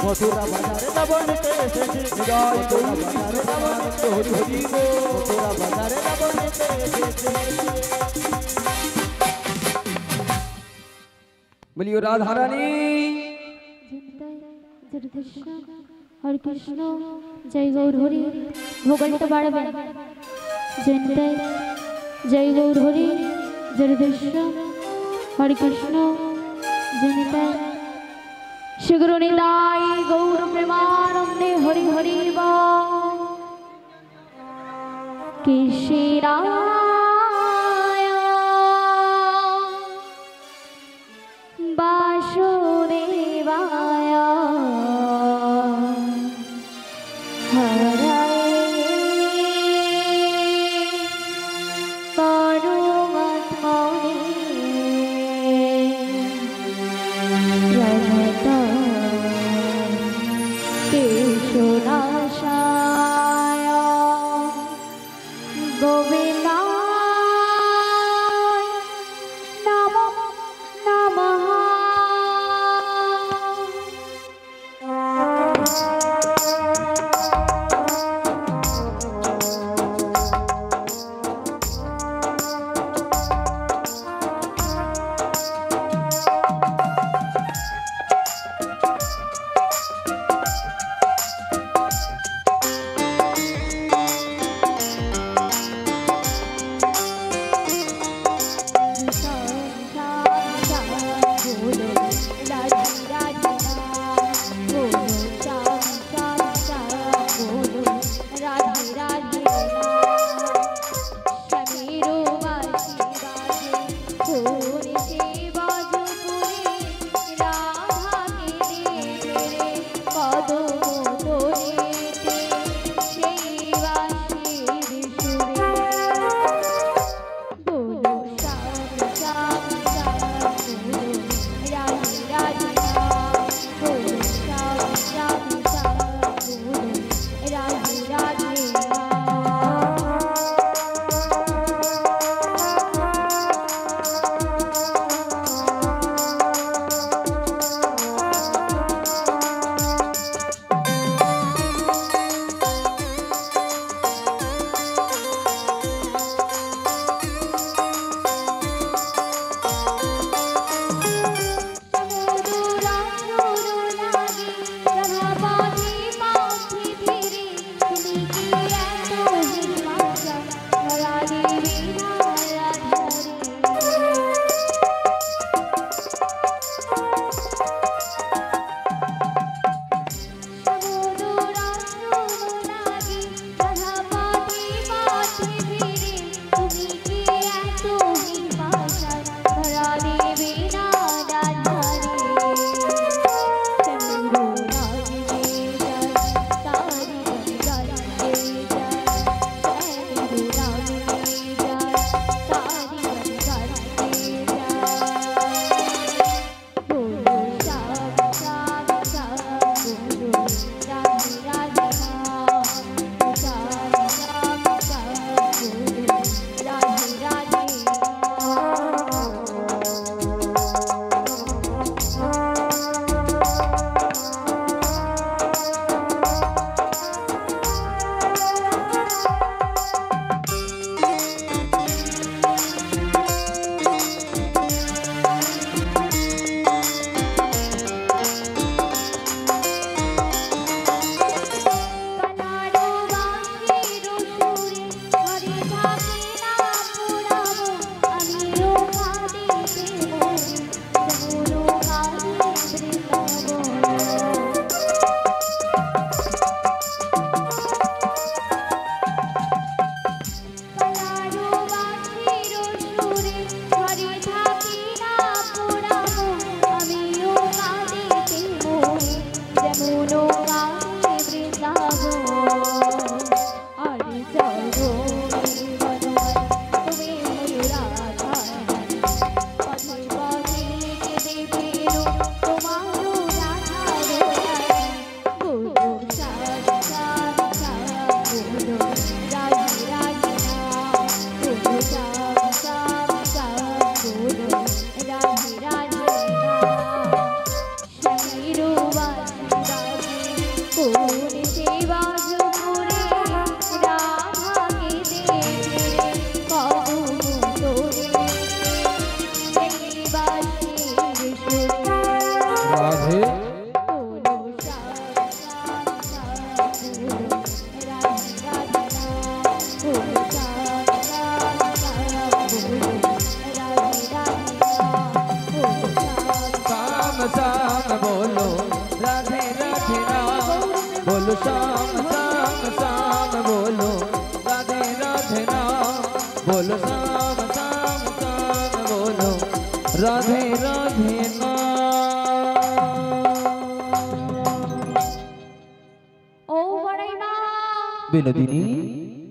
মথুরা বাজারে যাব নিতে এসেছি জয় মথুরা বাজারে যাবো নিতে হরি হরি গো মথুরা বাজারে যাব নিতে এসেছি বলিও রাধা রানী হরে কৃষ্ণ জয় গৌর হরি ভোগলটা বাড়বে জয়ন্তাই জয় গৌর হরি জয়দেশ্য হরে কৃষ্ণ জয়ন্তাই শীঘ্র নিতাই গৌর প্রেমানন্দে হরি হরি বল কেশিরায় বাসুদেবায় রাধে রাধে না। ও বড়াই মা, বিনোদিনী,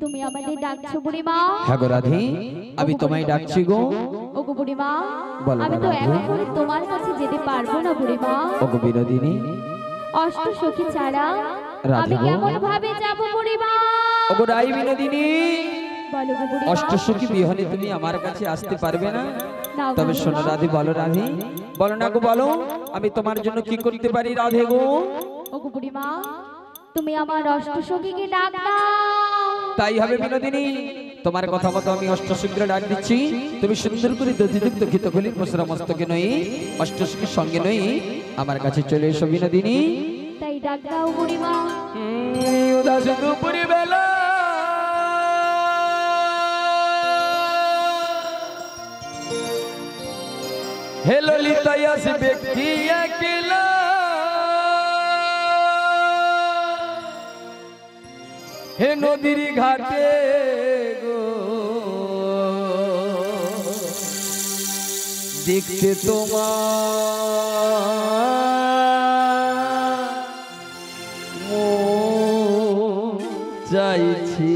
তুমি আমাদের ডাকছো বুড়িমা? হ্যাঁ গো রাধে, আমি তোমায় ডাকছি গো। ও গো বুড়িমা, বলো আমি তো রাধে। এখন তোমার কাছে যেতে পারবো না বুড়িমা। ও গো বিনোদিনী, অষ্ট সখী ছাড়া রাধে আমি গো। কেমন ভাবে যাব বুড়িমা? ও গো রাই বিনোদিনী, বলো গো বুড়িমা। অষ্টসখী বিহনে তুমি আমার কাছে আসতে পারবে না। না গো তবে শোনো বুড়িমা। রাধে, বলো রাধে, বলো না গো, বলো আমি তোমার জন্য কি করতে পারি রাধে গো। ও গো বুড়িমা, তুমি আমার অষ্ট সখীকে ডাক দাও। তাই হবে বিনোদিনী, তোমার কথা মতো আমি অষ্টসখীকে ডাক দিচ্ছি। তুমি সুন্দর করে দধিযুক্ত ঘিতকলির মশরা মস্তকে নই, অষ্টসখীর সঙ্গে নই, আমার কাছে চলে এসো বিনোদিনী। তাই ডাক দাও বুড়িমা। উদাস দুপুরি বেলা হে ললিতা আসবে কি একলা, হে নদীর ঘাটে গো দেখতে তোমার মন চাইছি।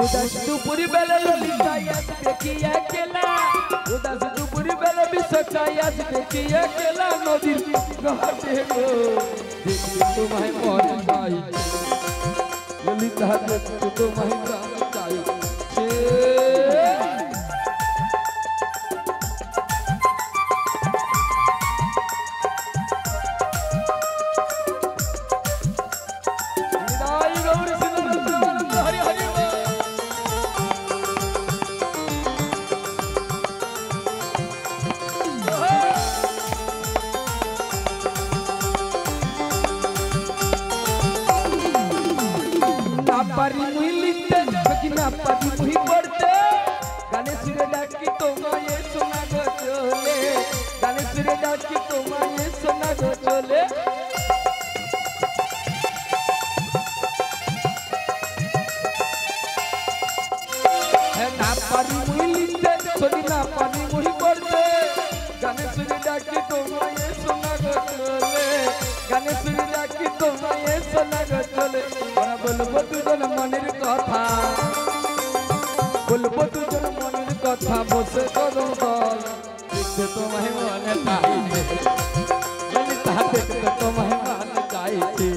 উদাস দুপুরি বেলা ললিতাই আসবে কি একলা, উদাস দুপুরি বেলা বিশ্বকাই আসবে কি একলা, নদীর ঘাটে গো দেখতে তোমায় মন চাইছে, ললিতা দেখতে তোমায় প্রাণ চাইছে। নিতাই গৌর শ্রীনন্দ হরি হরি বল। না পারি মুই লিখতে, সখী না পারি মুই পড়তে, গানে সুরে ডাকি তোমায় শোনা গো চলে, গানে সুরে ডাকি তোমায় শোনা গো চলে। হ্যাঁ না পারি মুই লিখতে, সখী না পারি মুই পড়তে, গানে সুরে ডাকি তোমায় শোনা গো চলে, গানে সুরে ডাকি তোমায় শোনা গো চলে। ওরা বলবো দুজন মনের কথা, বলবো দুজন মনের কথা, বসে কদম দল দেখতে তোমায় মনে চাইছে, ললিতা দেখতে তোমায় মনে চাইছে।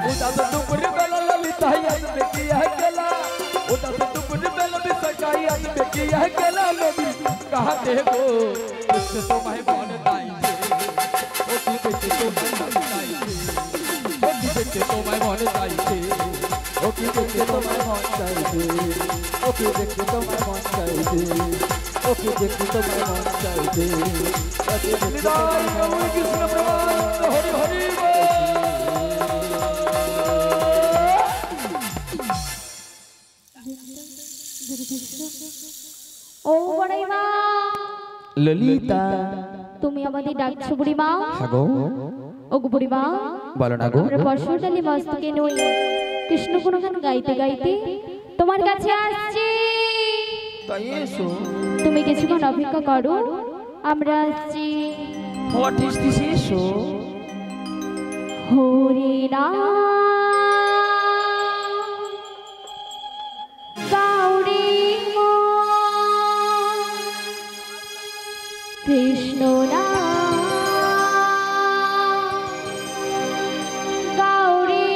উদাস দুপুরে বেলা ললিতাই আসবে কি একলা, উদাস দুপুরে বেলা বিশ্বকাই আসবে কি একলা, নদীর ঘাটে গো দেখতে তোমায় মনে চাইছে, ও কি দেখতে তোমায় মনে চাইছে, ও কি দেখতে তোমায় মনে চাইছে, ও কি দেখতে তোমায় মন চাইছে, ও কি দেখতে তোমায় মন চাইছে, ও কি দেখতে তোমায় মন চাইছে, ও কি দেখতে তোমায় মন চাইছে। কৃষ্ণ প্রেমানন্দ হরি হরি বল। ও বড়াই মা, ললিতা, তুমি আমাদের ডাকছো বুড়িমা? হ্যাঁ গো, ও গো বুড়িমা, বলো না গো। আমরা বর্ষাকালী মস্তকে নই, কৃষ্ণ গুণগান গাইতে গাইতে তোমার কাছে আসছি। তাই এসো। তুমি কিছুক্ষণ অপেক্ষা করো, আমরা আসছি। হোয়াট ইজ দিস এসো? হরে রাম গৌরী কৃষ্ণ রাম গৌরী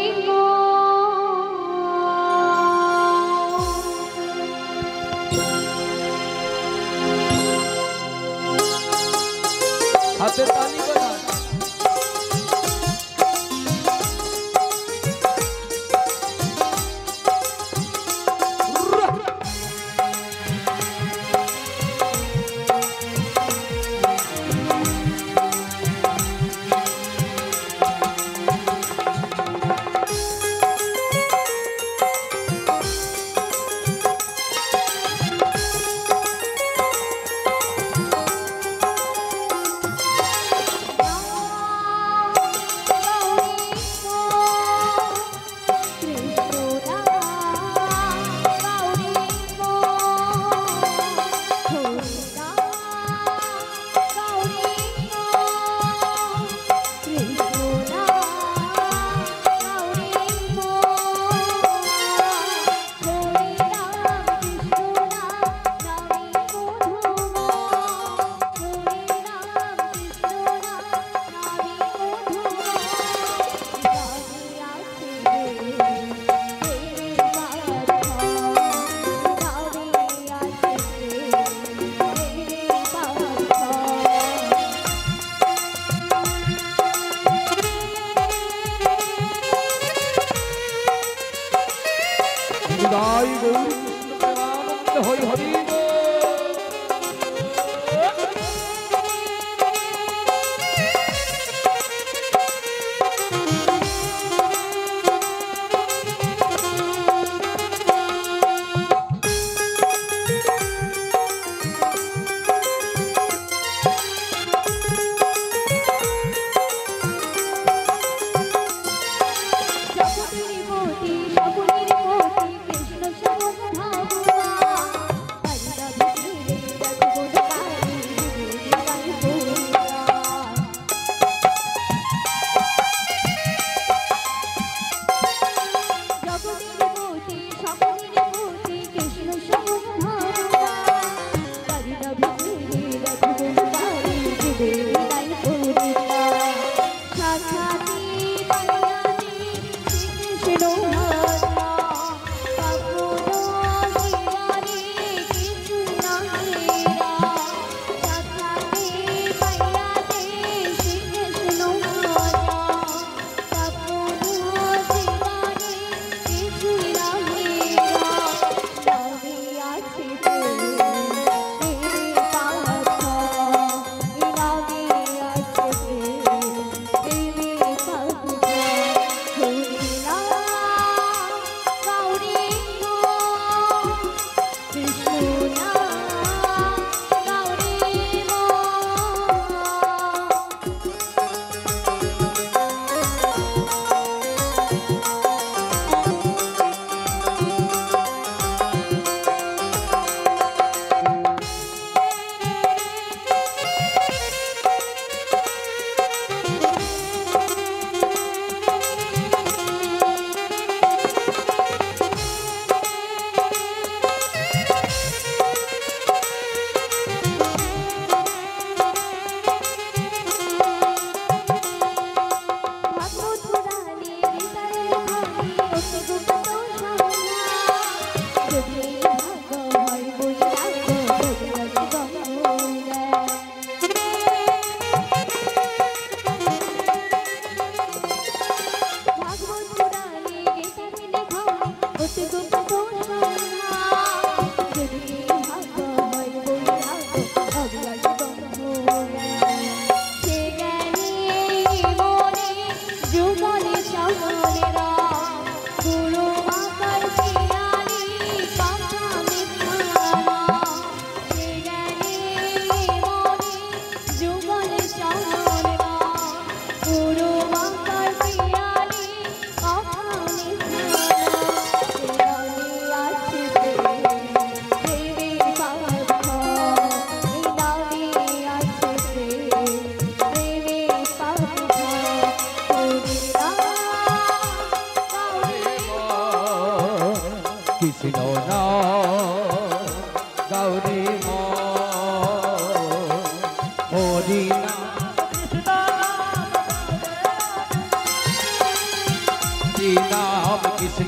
হাতে তালি বাজাও।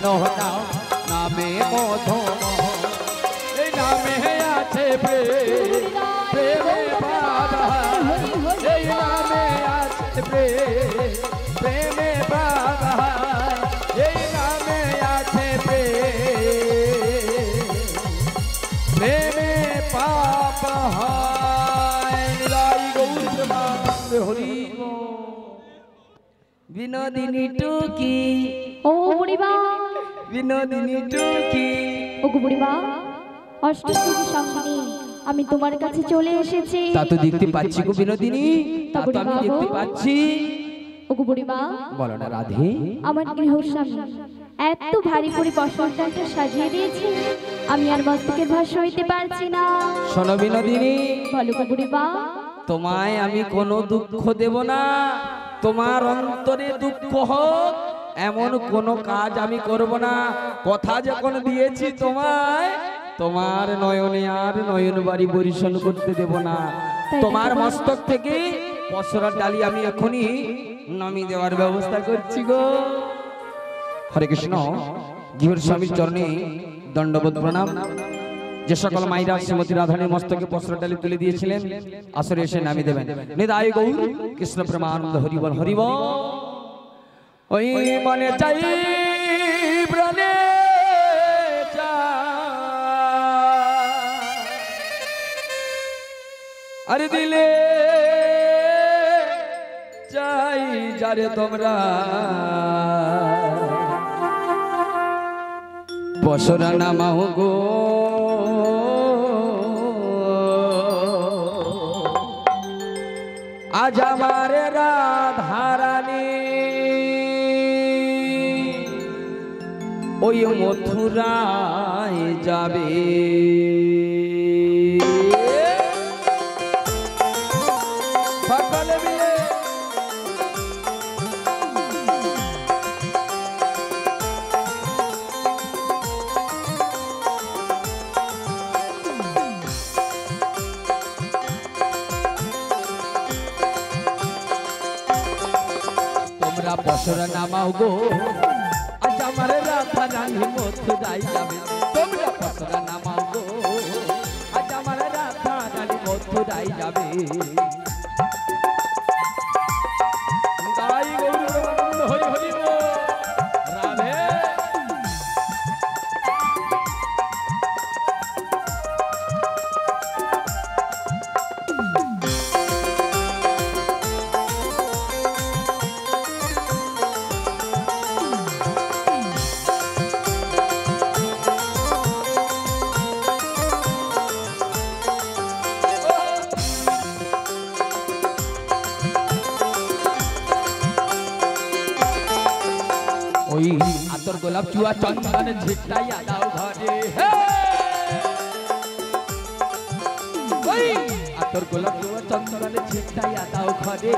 নাও নামে মধু এই নামে আছে প্রেমে বাবা এই নামে আছে প্রেমে বাবা এই নামে আছে প্রেমে পাপ হয় নিরাই গৌর প্রেমানন্দ হরি বিনোদিনী টুকি ও বুড়িমা, বিনোদিনী টুকি ও বুড়িমা, অষ্টমীর সঙ্গে আমি তোমার কাছে চলে এসেছি। তা তো দেখতে পাচ্ছি গো বিনোদিনী, তা তো আমি দেখতে পাচ্ছি। ও বুড়িমা, বলো না রাধে, আমার গৃহস্বামী এত ভারী করে বসন্তটা সাজিয়ে দিয়েছে, আমি আর মস্তকের ভার সইতে পারছি না। শোনো বিনোদিনী, বলো গো বুড়িমা। তোমায় আমি কোনো দুঃখ দেব না, তোমার অন্তরে দুঃখ হোক এমন কোনো কাজ আমি করব না। কথা যখন দিয়েছি তোমায়, তোমার নয়নে আর নয়ন বাড়ি বরিশন করতে দেব না। তোমার মস্তক থেকে পসরার ডালি আমি এখনই নামিয়ে দেওয়ার ব্যবস্থা করছি গো। হরে কৃষ্ণ। গৃহের স্বামীর চরণে দণ্ডবোধ প্রণাম। যে সকল মাইরা শ্রীমতী রাধারণীর মস্তকে পসরা ডালি তুলে দিয়েছিলেন, আসরে এসে নামিয়ে দেবেন। নিতাই গৌর কৃষ্ণ প্রেমানন্দ হরিবল হরিবল। ওই মনে চাই প্রাণে আরে দিলে চাই যারে তোমরা পসরা নামাও গো। আজ আমার রাধারানী ওই মথুরায় যাবে। সকালে বিয়ে তোমরা পসরা নামাও গো। আজ আমার রাধারানী মথুরায় যাবে। তোমরা পসরা নামাও গো। আজ আমার রাধারানী মথুরায় যাবে। হরি হরি রাধে। ওই আতর গোলাপ চুয়া চন্দন ঝিটাইয়া দাও ঘরে। ওই আতর গোলাপ চুয়া চন্দন ঝিটাইয়া দাও ঘরে।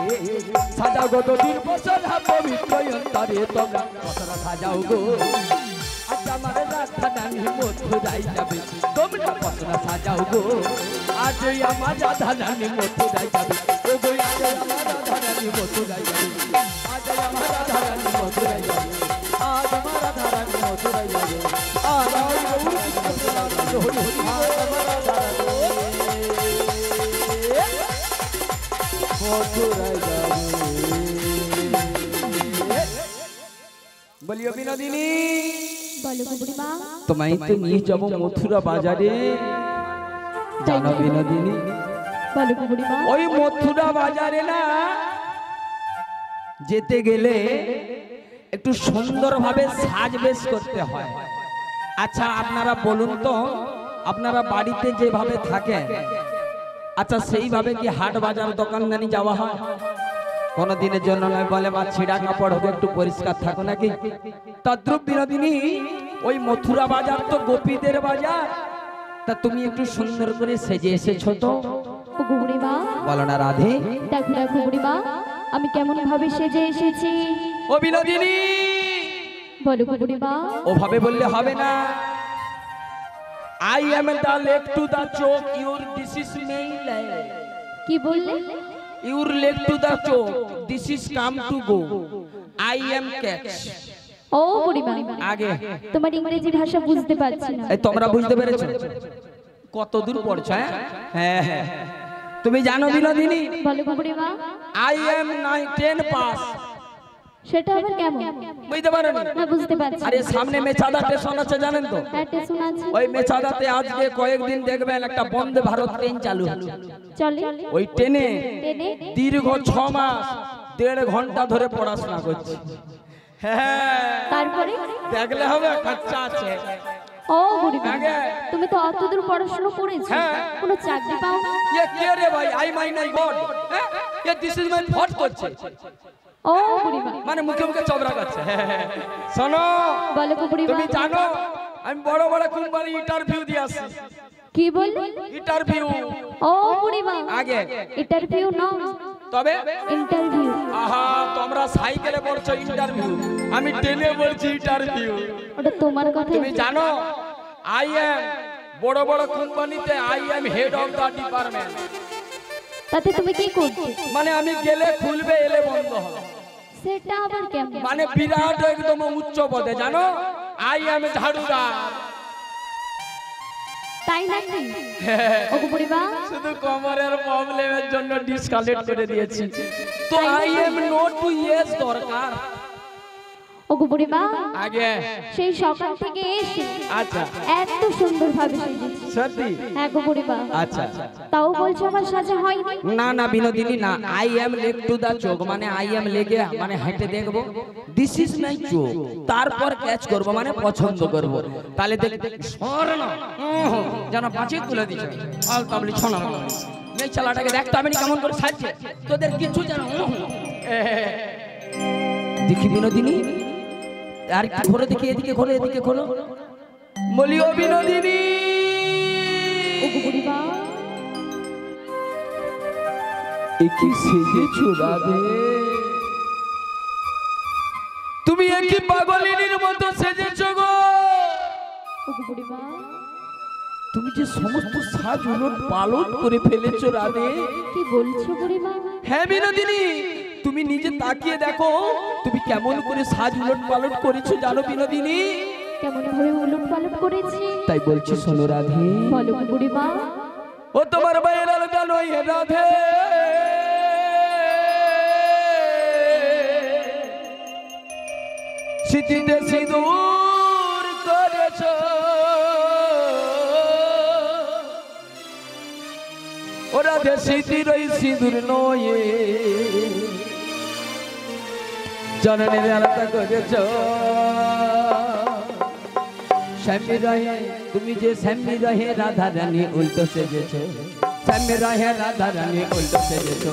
সাজাও গো দদির পসরা পবিত্র অন্তরে তোমরা পসরা সাজাও গো। আজ আমার রাধারানী মথুরায় যাবে। তোমরা পসরা সাজাও গো। আজ আমার রাধারানী মথুরায় যাবে। ও গো আজ আমার রাধারানী মথুরায় যাবে। আজ আমার রাধারানী মথুরায় যাবে। আজ আমার রাধারানী মথুরায় যাবে। আজ আমার গৌর কৃষ্ণ প্রেমানন্দ হরি হরি। আজ আমার রাধারানী মথুরায় যাবে। বলিও বিনোদিনী, বলো গো বুড়িমা। তোমায় তো নিয়ে যাবো মথুরা বাজারে। জানো বিনোদিনী, বলো গো বুড়িমা। ওই মথুরা বাজারে না যেতে গেলে একটু সুন্দরভাবে সাজবেশ করতে হয়। আচ্ছা আপনারা বলুন তো, আপনারা বাড়িতে যেভাবে থাকেন, আচ্ছা সেইভাবে কি হাট বাজার দোকানদানি যাওয়া হয়? কোনো দিনের জন্য নয়, বলে বা ছিঁড়া কাপড় হবে একটু পরিষ্কার থাকো নাকি? তদ্রুপ বিনোদিনী, ওই মথুরা বাজার তো গোপীদের বাজার। তা তুমি একটু সুন্দর করে সেজে এসেছো তো। ও গো বুড়িমা, বলো না রাধে। দেখো দেখো বুড়িমা, আমি কেমন ভাবে সেজে এসেছি। ও বিনোদিনী, বলো গো বুড়িমা। ওভাবে বললে হবে না। I am the leg to the choke, your this is male. কি বললে? Your leg to the choke, this is come to go. I am catch. ও বুড়িমা, আগে তোমার ইংরেজি ভাষা বুঝতে পারছি না। এই তোমরা বুঝতে পেরেছো কত দূর পড়ছো? হ্যাঁ হ্যাঁ, তুমি জানো বিনোদিনী? বলো গো বুড়িমা। I am 10 pass. সেটা আবার কেমন? বুঝতে পারোনি? না, বুঝতে পারছি। আরে সামনে মেচাদা স্টেশন আছে, জানেন তো? হ্যাঁ, স্টেশন আছে। ওই মেচাদাতে আজকে কয়েকদিন দেখবেন একটা বন্দে ভারত ট্রেন চালু হচ্ছে। চলে। ওই ট্রেনে ট্রেনে দীর্ঘ 6 মাস 1.5 ঘন্টা ধরে পড়াশোনা করছে। হ্যাঁ, তারপরে দেখলে হবে, খরচা আছে। ও বুড়িমা, আগে। তুমি তো অত দূর পড়াশোনা করেছো, হ্যাঁ। কোনো চাকরি পাও না? ये क्या रे भाई? आई माई नहीं गॉड, ये दिस इज माय थॉट করছে, ও বুড়িমা, মানে মুখে মুখে চবরা করছে। শোনো, বলো গো বুড়িমা। তুমি জানো আমি বড় বড় কোম্পানি ইন্টারভিউ দিয়ে আসি। কি বললি? ইন্টারভিউ। ও বুড়িমা, আগে ইন্টারভিউ নাও। তবে ইন্টারভিউ। আহা, তোমরা সাইকেলে পড়ছো ইন্টারভিউ, আমি ট্রেনে বলছি ইন্টারভিউ। ওটা তোমার কথা। তুমি জানো আই এম বড় বড় কোম্পানিতে I am head of the department. তাতে তুমি কি করছো? মানে আমি গেলে খুলবে, এলে বন্ধ হবে, সেটা আবার কেমন? মানে বিরাট একদম উচ্চ পদে, জানো? আই এম ঝাড়ুদার। তাই নাকি? ও গো বুড়িমা, শুধু কোমরের প্রবলেমের জন্য ডিসকানেক্ট করে দিয়েছি, তো I am not to yes দরকার। ও গো বুড়িমা, আগে সেই সকাল থেকে এসে আচ্ছা এত সুন্দর ভাবে সেজেছি। সত্যি? হ্যাঁ গো বুড়িমা। আচ্ছা তাও বলছো আমার সাজা হয়নি? না না বিনোদিনী, না, I am leg to the চোখ, মানে আই এম লেগে মানে হেঁটে দেখবো দিস ইজ মাই চোখ, তারপর ক্যাচ করব, মানে পছন্দ করব। তাহলে দেখ স্বর্ণ যেন পাঁচে তুলে দিচ্ছে আল তাবলি ছনা এই চালাটাকে দেখতে হবে কেমন করে সাজছে, তোদের কিছু যেন দেখি বিনোদিনী। আর কি ঘোরে দেখি, এদিকে ঘোরে, এদিকে ঘোরো, বলিও বিনোদিনী। ও গো বুড়িমা, একই সেজেছো রাধে, তুমি একই পাগলিনীর মতো সেজেছো গো। ও গো বুড়িমা, তুমি যে সমস্ত সাজ উলট পালট করে ফেলেছো রাধে। কি বলছো বুড়িমা? হ্যাঁ বিনোদিনী, তুমি নিজে তাকিয়ে দেখো তুমি কেমন করে সাজ উলট পালট করেছো, জানো বিনোদিনী? কেমন ভাবে উলট পালট করেছি? তাই বলছি শোনো রাধে। বলো গো বুড়িমা। ও তোমার বাইরে আলাদা নয় হে রাধে, স্মৃতিতে সিঁদুর করেছ, ও রাধে স্মৃতির ওই সিঁদুর নয়, জননের আলাদা করেছ। শ্যামী রহে, তুমি যে শ্যামী রহে রাধা রানী উল্টো সেজেছো, শ্যামী রহে রাধা রানী উল্টো সেজেছো।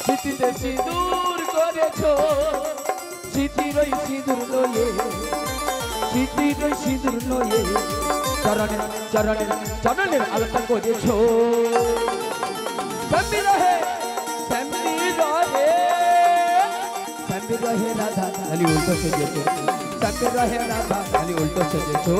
স্মৃতিতে সিঁদুর করেছো, স্মৃতির ওই সিঁদুর লয়ে, স্মৃতির ওই সিঁদুর লয়ে, চরণের চরণের চরণের আলোটা করেছো। শ্যামী রহে, শ্যামী রহে, শ্যামী রহে রাধা খালি উল্টো সেজেছো, শ্যামী রহে রাধা খালি উল্টো সেজেছো।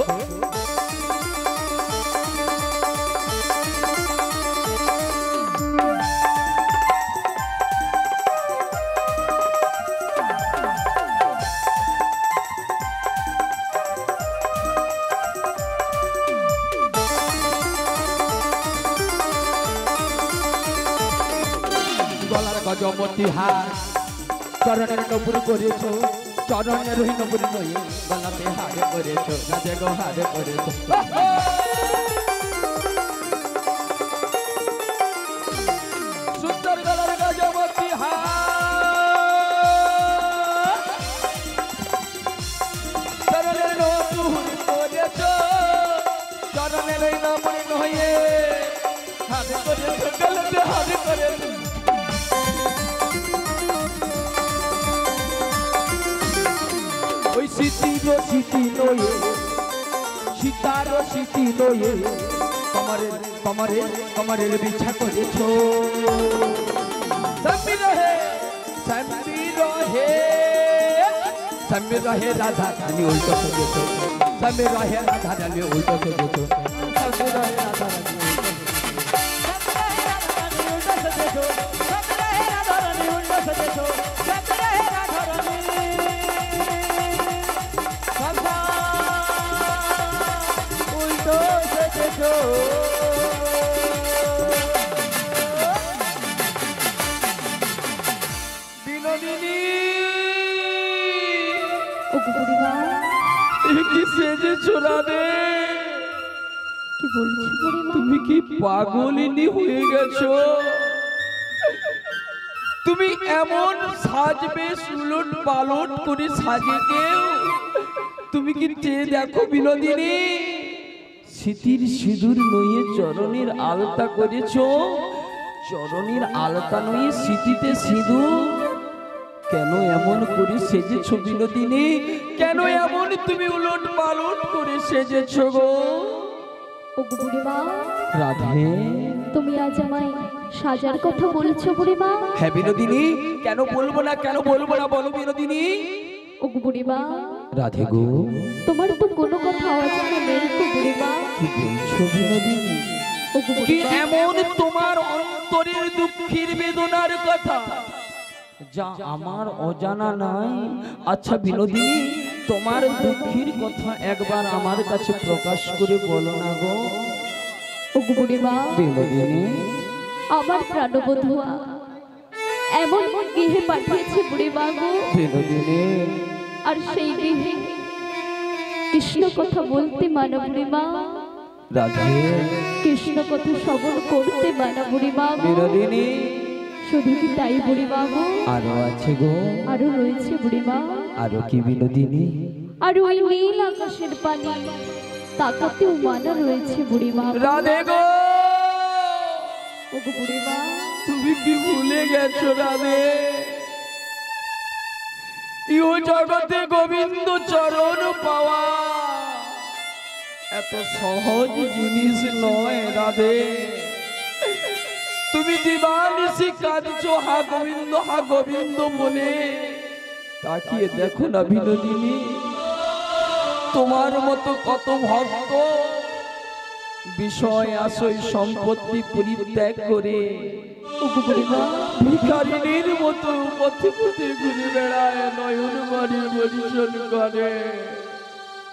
গলার গজমতি হার, চরণের নপুর করেছো, চরণের রহি নপুর নয়ে, গলাতে হারে করেছো, রাজে গো হারে করেছো। সুন্দর গলার গজমতি হার, চরণের নপুর করেছো, চরণের রহি নপুর নয়ে, হারে করেছো, গলাতে হারে করেছো। ওই স্মৃতির স্মৃতি লয়ে কমরের বিছা করেছ সমীর রহে রাধা রানী উল্টো সেজেছ সমীর রহে রাধা রানী উল্টো সেজেছ সমীর রহে রাধা রানী বিনোদিনী কি সেজেছ রাধে? কি বলছো বুড়িমা? তুমি কি পাগলিনী হয়ে গেছো? তুমি এমন সাজবে উলট পালট করে সাজে কেউ? তুমি কি চেয়ে দেখো বিনোদিনী, স্মৃতির সিঁদুর নইয়ে চরণের আলতা করেছ, চরণের আলতা নইয়ে স্মৃতিতে সিঁদুর। কেন এমন করে সেজেছ বিনোদিনী? কেন এমন তুমি উলট পালট করে সেজেছ গো? ওগো বুড়িমা, রাধে তুমি আজ আমায় সাজার কথা বলছো বুড়িমা? হ্যাঁ বিনোদিনী, কেন বলবো না, কেন বলবো না, বলো বিনোদিনী। ওগো বুড়িমা, রাধে গো, তোমার তো কোনো কথা অজানা নেই গো বুড়িমা। কি বলছো বিনোদিনী? ওগো কি বুড়িমা, এমন তোমার অন্তরের দুঃখের বেদনার কথা যা আমার অজানা নাই? আচ্ছা বিনোদিনী, তোমার দুঃখের কথা একবার আমার কাছে প্রকাশ করে বলো না গো। ওগো বুড়িমা, বিনোদিনী, আমার প্রাণবধূয়া এমন গৃহে পাঠিয়েছে বুড়িমা গো। বিনোদিনী, আর সেই গৃহে কৃষ্ণ কথা বলতে মানা বুড়িমা, রাধে কৃষ্ণ কথা শ্রবণ করতে মানা বুড়িমা গো। বিনোদিনী, শুধু কি তাই বুড়িমা গো? আরো আছে গো, আরো রয়েছে বুড়িমা। আরো কি বিনোদিনী? আর ওই নীল আকাশের পানি তাকাতেও মানা রয়েছে বুড়িমা। রাধে গো, ওগো বুড়িমা, তুমি কি ভুলে গেছো রাধে? ইহ জগতে গোবিন্দ চরণ পাওয়া এত সহজ জিনিস নয় রাধে। তুমি দিবানিশি কাঁদছো হা গোবিন্দ বলে, তাকিয়ে দেখো না বিনোদিনী, তোমার মতো কত ভক্ত বিষয় আশয় সম্পত্তি পরিত্যাগ করে ওগো বুড়িমা, ভিখারিনীর মতো পথে পথে ঘুরে বেড়ায়, নয়ন বাড়ি পরিশোধ করে,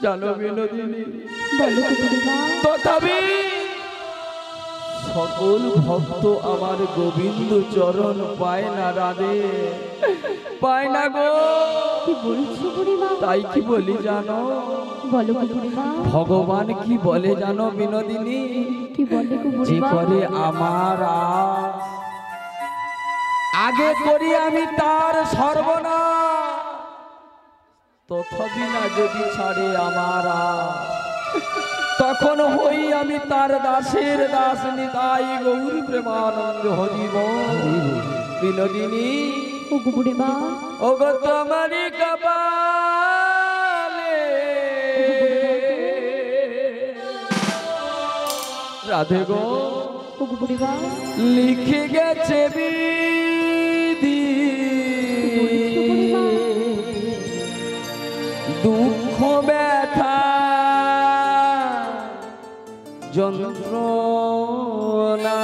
জানো বিনোদিনী? বলো তো বুড়িমা। তথাপি সকল ভক্ত আমার গোবিন্দ চরণ পায় না রাধে, পায় না গো। কি বলছো বুড়িমা? তাই কি বলি জানো? বলো গো বুড়িমা। ভগবান কি বলে জানো বিনোদিনী? কি বলে গো যে বুড়িমা? করে আমার আশ, আগে করি আমি তার সর্বনাশ, তথাপি না যদি ছাড়ে আমার আশ, তখন হই আমি তার দাসের দাস, নিতাই গৌর প্রেমানন্দ হরি বল। বিনোদিনী, ওগো বুড়িমা, ওগো তোমারি কপালে রাধে গো ওগো বুড়িমা, লিখে গেছে বিধি, দুঃখ ব্যথা যন্ত্রণা,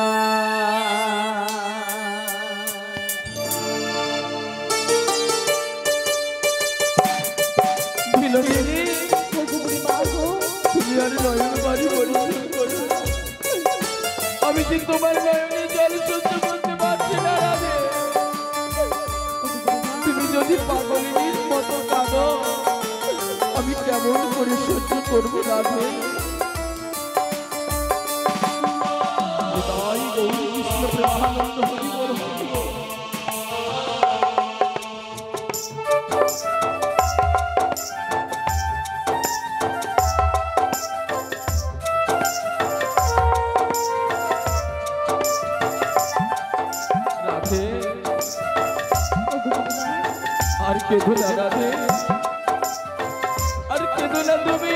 বিনোদিনী, ওগো বুড়িমা গো, তুমি আর নয়ন বাড়ি পরিশোধ করো, আমি কি তোমার নয়নে জল সহ্য করতে পারছি না রাধে। তুমি যদি পাগলিনীর মতো কাঁদো, আমি কেমন করে সহ্য করবো রাধে? তাই গৌর কৃষ্ণ প্রেমানন্দ হরি বল, হরি বল। রাধে, আর কেঁদো না রাধে, আর কেঁদো না তুমি।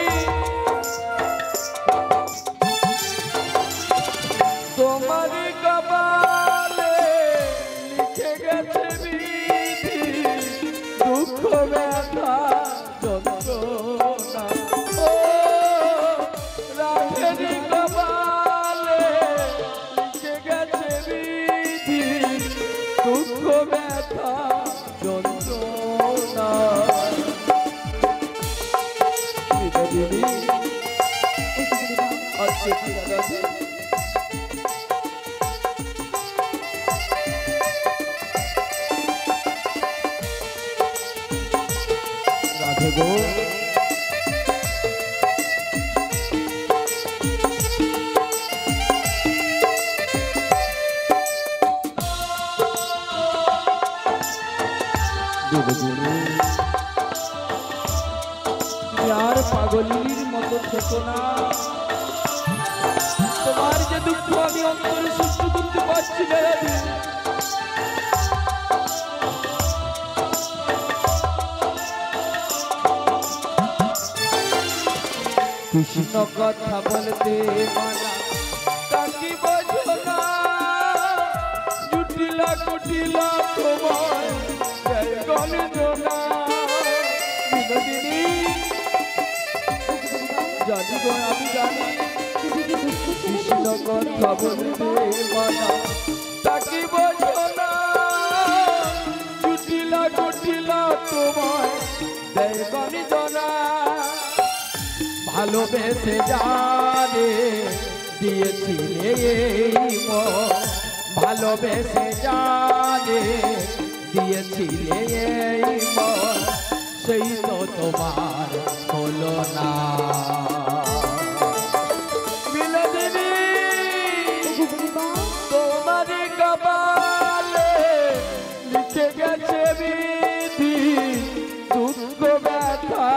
তোমারই কপালে লিখে গেছে বিধি, দুঃখ ব্যথা যন্ত্রণা। ও রাধেরই কপালে লিখে গেছে বিধি, দুঃখ ব্যথা যন্ত্রণা। দিদি আজকে রাধে গো আর পাগলির মতো থেকো না, তোমার যে দুঃখ আমি অন্তরে সহ্য করতে পারছি না। কৃষ্ণ কথা বলতে মানা তাকি বোঝো না, জুটিলা কুটিলা তোমার গণনা। বিনোদিনী জানি গো আমি জানি, কৃষ্ণ কথা বলতে মানা তাকি বোঝো না, জুটিলা কুটিলা তোমার গণনা। ভালোবেসে জানে দিয়েছিলে এই মন, ভালোবেসে জানে দিয়েছিলে এই মন, সেই তো তোমার হলো না। বিনোদিনী তোমারই কপালে লিখে গেছে বিধি, দুঃখ ব্যথা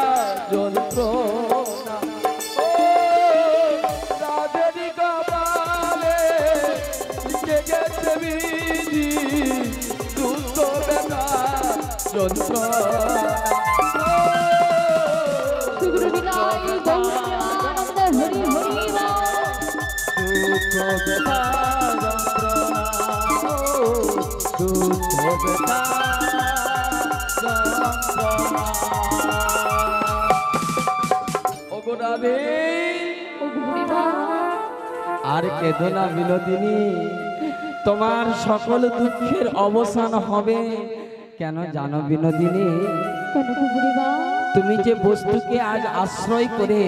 যন্ত্রণা। ও রাধেরই কপালে লিখে গেছে বিধি, দুঃখ ব্যথা যন্ত্রণা। আর কেঁদো না বিনোদিনী, তোমার সকল দুঃখের অবসান হবে। কেন জানো বিনোদিনী, তুমি যে বস্তুকে আজ আশ্রয় করে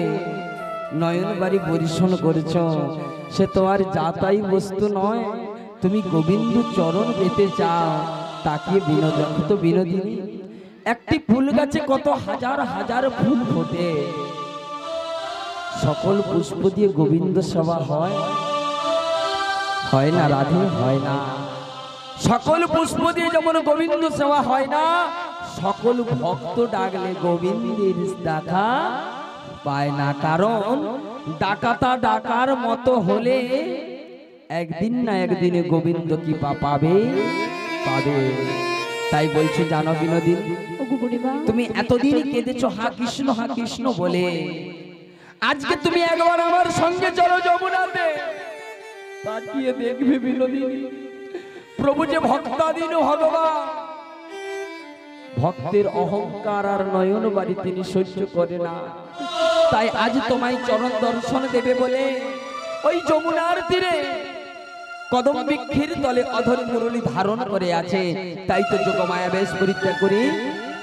নয়ন বাড়ি পরিশোধ করেছ, সে তো আর যাতাই বস্তু নয়। তুমি গোবিন্দ চরণ পেতে চাও, তাকে বিনোদন তো বিনোদিনী। একটি ফুল গাছে কত হাজার হাজার ফুল ফোটে, সকল পুষ্প দিয়ে গোবিন্দ সেবা হয়? হয় না রাধে, হয় না। সকল পুষ্প দিয়ে যেমন গোবিন্দ সেবা হয় না, সকল ভক্ত ডাকলে গোবিন্দের দেখা পায় না। কারণ ডাকাতা ডাকার মতো হলে একদিন না একদিনে গোবিন্দ কি পাবে পাবে। তাই বলছে জানো বিনোদিনী, তুমি এতদিন কেঁদেছো হা কৃষ্ণ বলে, আজকে তুমি একবার আমার সঙ্গে চলো যমুনাতে, তাকিয়ে দেখবে বিনোদিনী প্রভু যে ভক্তাধীন ভগবান, ভক্তের অহংকার আর নয়ন বাড়ি তিনি সহ্য করে না। তাই আজ তোমায় চরণ দর্শন দেবে বলে ওই যমুনার তীরে কদম বৃক্ষের তলে অধর মুরলী ধারণ করে আছে। তাই তো যোগমায়া বেশ পরিত্যাগ করে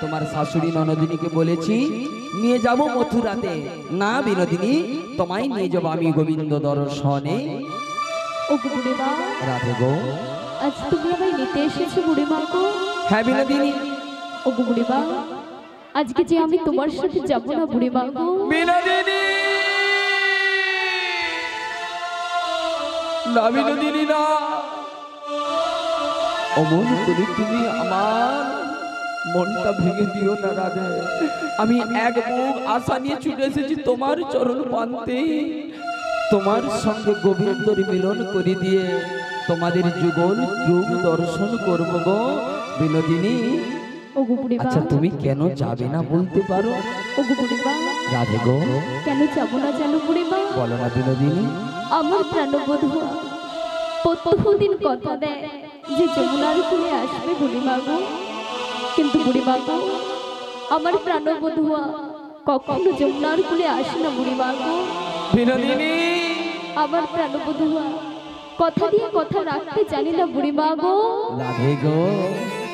তোমার শাশুড়ি ননদিনীকে বলেছি নিয়ে যাব মথুরাতে। না বিনোদিনী, তোমায় নিয়ে যাব আমি গোবিন্দ দর্শনে। ও বুড়িমা, রাধে গো, আজ তুমি আমায় নিতে এসেছো বুড়িমা গো? হ্যাঁ বিনোদিনী। ও বুড়িমা, আজকে যে আমি তোমার সাথে যাব না বুড়িমা গো। বিনোদিনী না, বিনোদিনী না, অমন করে তুমি আমার মনটা ভেঙে দিও না রাধে। আমি এক বুক আশা নিয়ে ছুটে এসেছি তোমার চরণ পান্তে, তোমার সঙ্গে গোবিন্দর মিলন করে দিয়ে তোমাদের যুগল যুগ দর্শন করব গো বিনোদিনী। আচ্ছা তুমি কেন যাবে না বলতে পারো? রাধে গো, কেন যাব না জানো বুড়িমা? বলো না বিনোদিনী। আমার প্রাণবধূ প্রত্যেকদিন কথা দেয় যে যমুনার কুলে আসবে বুড়িমাগো, কিন্তু বুড়িমাগো আমার প্রাণবধূয়া কখনো যমুনার কুলে আসে না বুড়িমাগো। বিনোদিনী, আমার প্রাণবধূয়া কথা দিয়ে কথা রাখতে জানি না বুড়িমাগো। রাধে গো,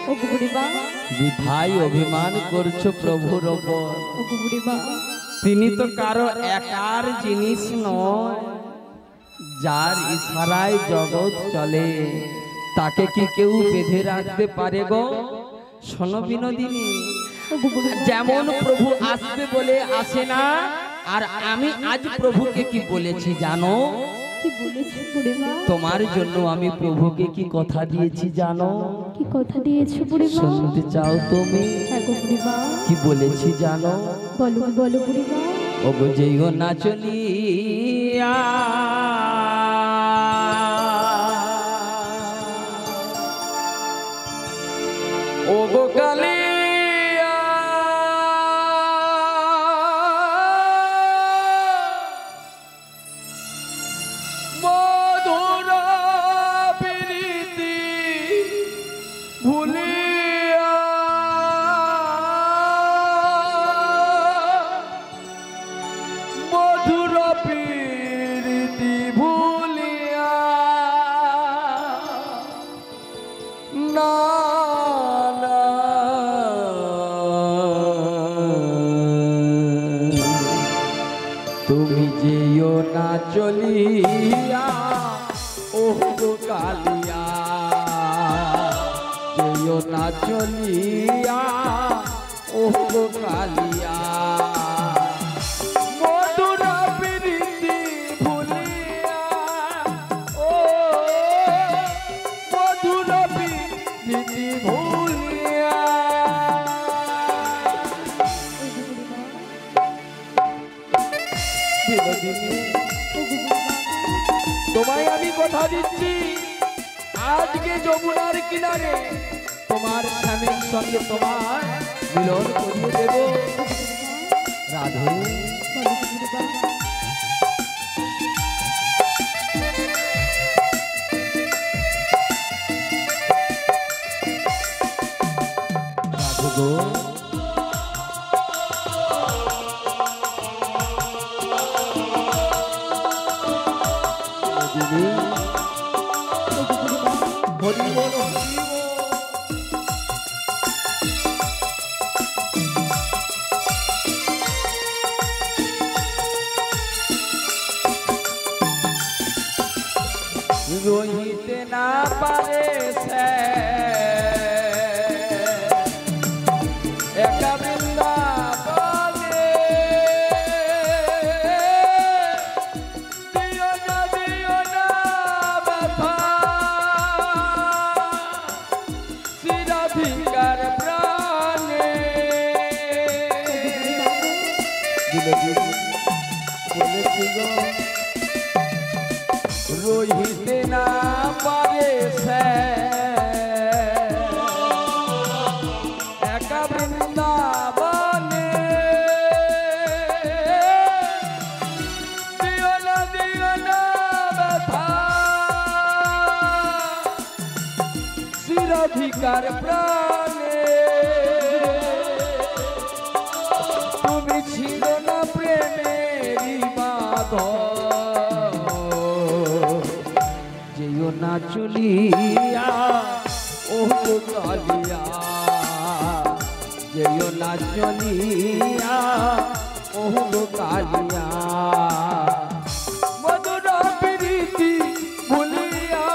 ও বুড়িমা, বিধায় অভিমান করছো প্রভুর ওপর। ও বুড়িমা, তিনি তো কারো একার জিনিস নয়, যার ইশারায় জগৎ চলে তাকে কি কেউ বেঁধে রাখতে পারে গো? শোনো বিনোদিনী, ও বুড়িমা, যেমন প্রভু আসবে বলে আসে না, আর আমি আজ প্রভুকে কি বলেছি জানো? কি বলেছো বুড়িমা? তোমার জন্য আমি প্রভুকে কি কথা দিয়েছি জানো? কি কথা দিয়েছো বুড়িমা? শুনতে চাও তুমি? হ্যাঁ গো বুড়িমা, কি বলেছি জানো? বলো বলো বুড়িমা। ও গো যেও না চলিয়া ও গো কালিয়া মধুর প্রীতি ভুলিয়া মধুর প্রীতি ভুলিয়া না না তুমি যেও না চলিয়া ও গো কালিয়া, যেও না চলিয়া ও গো কালিয়া মধুর প্রীতি ভুলিয়া, ও মধুর প্রীতি ভুলিয়া। বিনোদিনী, তোমায় আমি কথা দিচ্ছি, আজকে যমুনার কিনারে তোমার স্বামীর সঙ্গে তোমার মিলন করিয়ে দেব। রাধে, রাধে গো, দিদি হরি বল, হরি বল। রহিতে না পারে সে একা বৃন্দাবনে, দিও না ব্যথা শিরাধিকার প্রাণে। বলেছি গো, রহিতে না পারে সে একা বৃন্দাবনে, দিও না ব্যথা শিরাধিকার প্রাণে। তুমি ছিল না প্রেমেরই বাঁধন, যেও না চলিয়া ও গো কালিয়া, যেও না চলিয়া ও গো কালিয়া মধুর প্রীতি ভুলিয়া,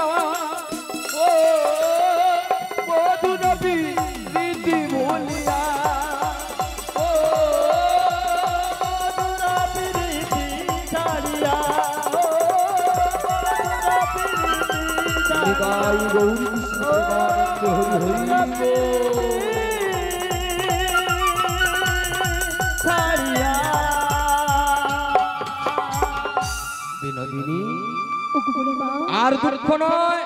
ও মধুর প্রীতি ভুলিয়া, ও মধুর প্রীতি ছাড়িয়া, নিতাই গৌর কৃষ্ণ প্রেমানন্দ হরি হরি। বিনোদিনী, ও বুড়িমা, আর দুঃখ নয়,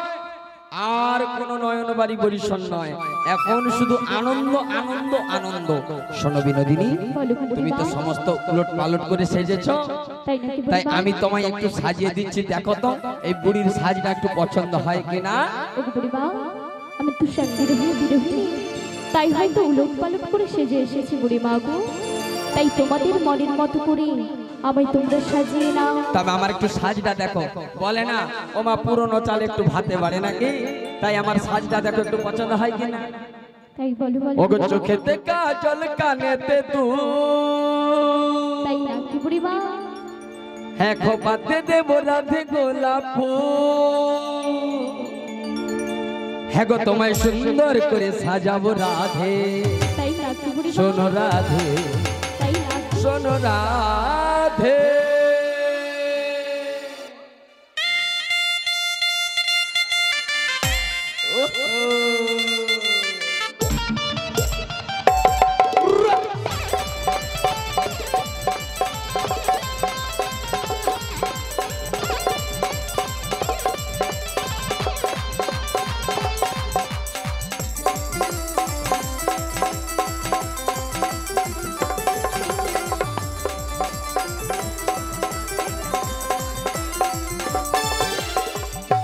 আর কোন নয়নবাড়ি বরিশন নয়, এখন শুধু আনন্দ আনন্দ আনন্দ। শোনো বিনোদিনী, বলো তুমি তো বুড়িমা। সমস্ত উলট পালট করে সেজেছো, তাই নাকি তাই বুড়িমা? আমি তোমায় একটু সাজিয়ে দিচ্ছি, দেখো তো এই বুড়ির সাজটা একটু পছন্দ হয় কিনা। ওগো বুড়িমা, আমি তো বিরোহিনী, তাই হয়তো উলট পালট করে সেজে এসেছি বুড়িমা গো। তাই তোমাদের মনের মতো করে আমায় তোমরা সাজিয়ে নাও। তবে আমার একটু সাজটা দেখো, বলে না ও মা পুরনো চাল একটু ভাতে পারে নাকি, তাই আমার সাজটা দেখো একটু পছন্দ হয় কিনা। তাই বলো বলো ওগো চোখেতে কাজল কানেতে দুল, তাই নাকি বুড়িমা? হ্যাঁ খোপাতে দেব রাধে গোলাপ ফুল, হ্যাঁ গো তোমায় সুন্দর করে সাজাবো রাধে। তাই নাকি বুড়িমা? শোনো রাধে, তাই নাকি? শোনো রাধে।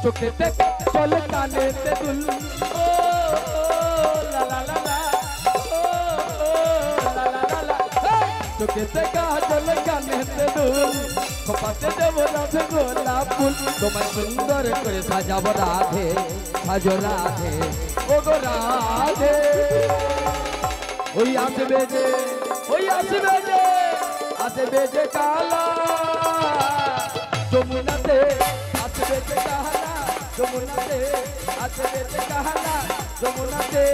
চোখেতে চল কানেতে দুল, ও লা লা লা লা, ও লা লা লা লা, চোখেতে কাজল কানেতে দুল, খোপাতে দেব রাধে গোলাপ ফুল, তোমায় সুন্দর করে সাজাবো রাধে, সাজো রাধে, ও গো রাধে। ওই আসবে যে, ওই আসবে যে, আসবে যে কালা যমুনাতে, আসবে যে কালা যমুনাতে, আসবে যে কালা যমুনাতে।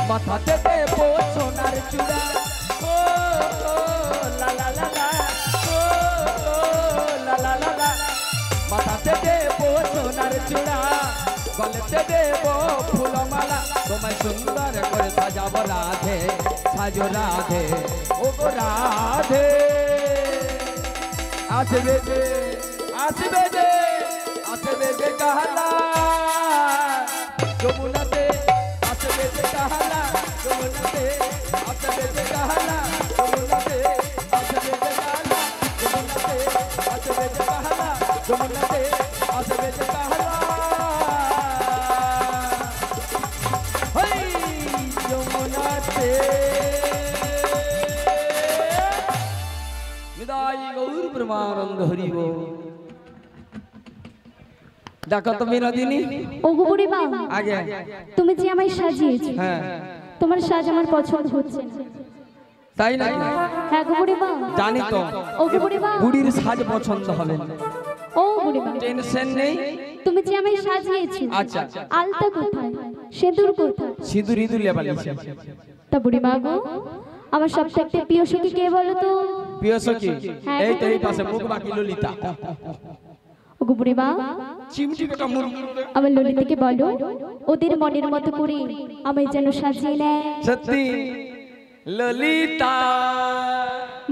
মাথাতে দেবো সোনার চূড়া, ও লা লা লা লা, ও লা লা লা লা, মাথাতে দেবো সোনার চূড়া, গলেতে দেবো ফুলমালা, তোমায় সুন্দর করে সাজাবো রাধে, সাজো রাধে, ও গো রাধে। আসবে যে, আসবে যে, আসবে যে কালা যমুনাতে, আসবে যে কালা যমুনাতে, আসবে যে কালা যমুনাতে, আসবে যে কালা যমুনাতে, আসবে যে কালা যমুনাতে, আসবে যে কালা, হই যমুনাতে। নিতাই গৌর প্রেমানন্দ হরি বল। দেখো তো বিনোদিনী, ওগো বুড়িমা, আগে তুমি যে আমায় সাজিয়েছো, হ্যাঁ তোমার সাজ আমার পছন্দ হচ্ছে না। তাই নাকি? হ্যাঁ গো বুড়িমা, জানি তো ওগো বুড়িমা, বুড়ির সাজ পছন্দ হবে না, ও বুড়িমা, টেনশন নেই। তুমি যে আমায় সাজিয়েছো, আচ্ছা আলতা কোথায়, সিঁদুর কোথায়? সিঁদুর ইঁদুর লেবালিছে। তা বুড়িমা গো, আমার সব থেকে প্রিয় সখী কে বলো তো? প্রিয় সখী হ্যাঁ, এই তো এই পাশে মুখ বাকি ললিতা। ওগো বুড়িমা, চিমটি কাটা মুখ, আমার ললিতাকে বলো ওদের মনের মতো করে আমায় যেন সাজিয়ে নেয়। সত্যি ললিতা।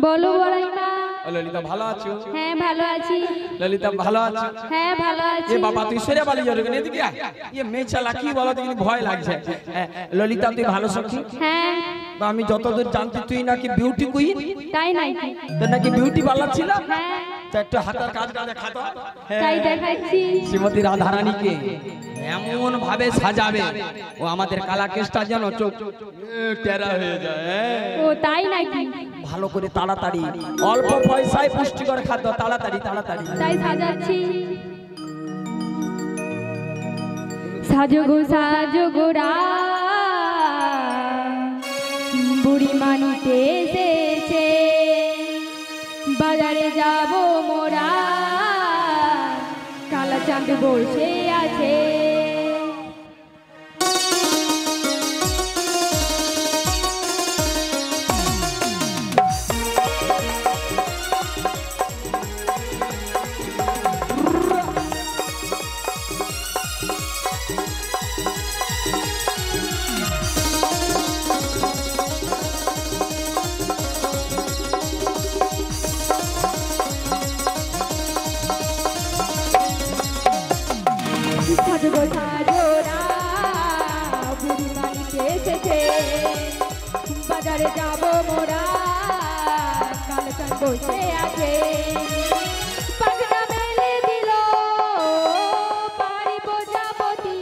বলো বড়াইমা। ও ললিতা ভালো আছো? হ্যাঁ ভালো আছি। ললিতা ভালো আছো? হ্যাঁ ভালো আছি। এ বাবা তুই সরে বালি যাবে কেন এদিকে আয়। এ মেয়ে চালা কি বলো তো ভয় লাগছে। হ্যাঁ, ললিতা তুই ভালো সখী? হ্যাঁ বা আমি যতদূর জানতি তুই নাকি বিউটি কুইন, তাই নাই। তোর নাকি বিউটি পার্লার ছিল? হ্যাঁ তা একটু হাতের কাজটা দেখাতো। তাই দেখাচ্ছি। শ্রীমতী রাধারানীকে এমন ভাবে সাজাবে ও আমাদের কালাকেশটা যেন চোখ টেরা হয়ে যায়। ও তাই নাকি? ভালো করে তাড়াতাড়ি অল্প পয়সায় পুষ্টিকর খাদ্য তাড়াতাড়ি তাড়াতাড়ি। তাই সাজাচ্ছি। সাজো গো বুড়ি মানিতে এসেছে, বাজারে যাব মোরা, কালা চাঁদ বসে আছে। সাজবো সাজোরা বুড়ি বাড়িতে এসেছে, বাজারে যাবো মোরা কালো চাঁদ বসে আছে। পাখনা মেলে দিল পারি প্রজাপতি,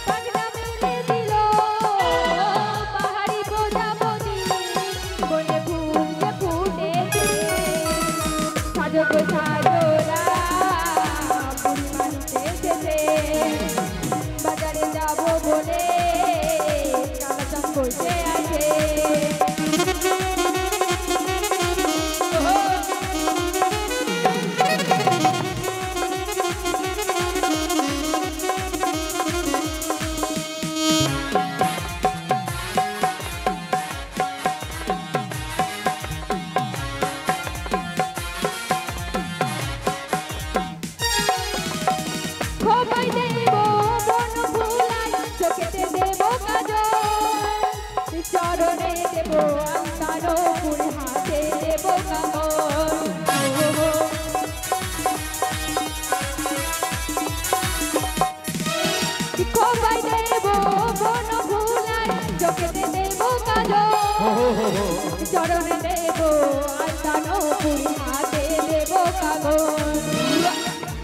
পাখনা মেলে দিল পাহাড়ি প্রজাপতি, বনে ফুল যে ফুটেছে। সাজবো সাজোরা বুড়ি বাড়িতে এসেছে, বাজারে যাবো বলে কালো চাঁদ বসে আছে। খোপায় দেব বন ফুলাই, চোখেতে দেব কাজল, চরণে দেব আলতানো ফুল, হাতে দেব কাগজ। খোপায় দেব বন ফুলাই, চোখেতে দেব কাজল, চরণে দেব আলতানো ফুল, হাতে দেব কাগজ।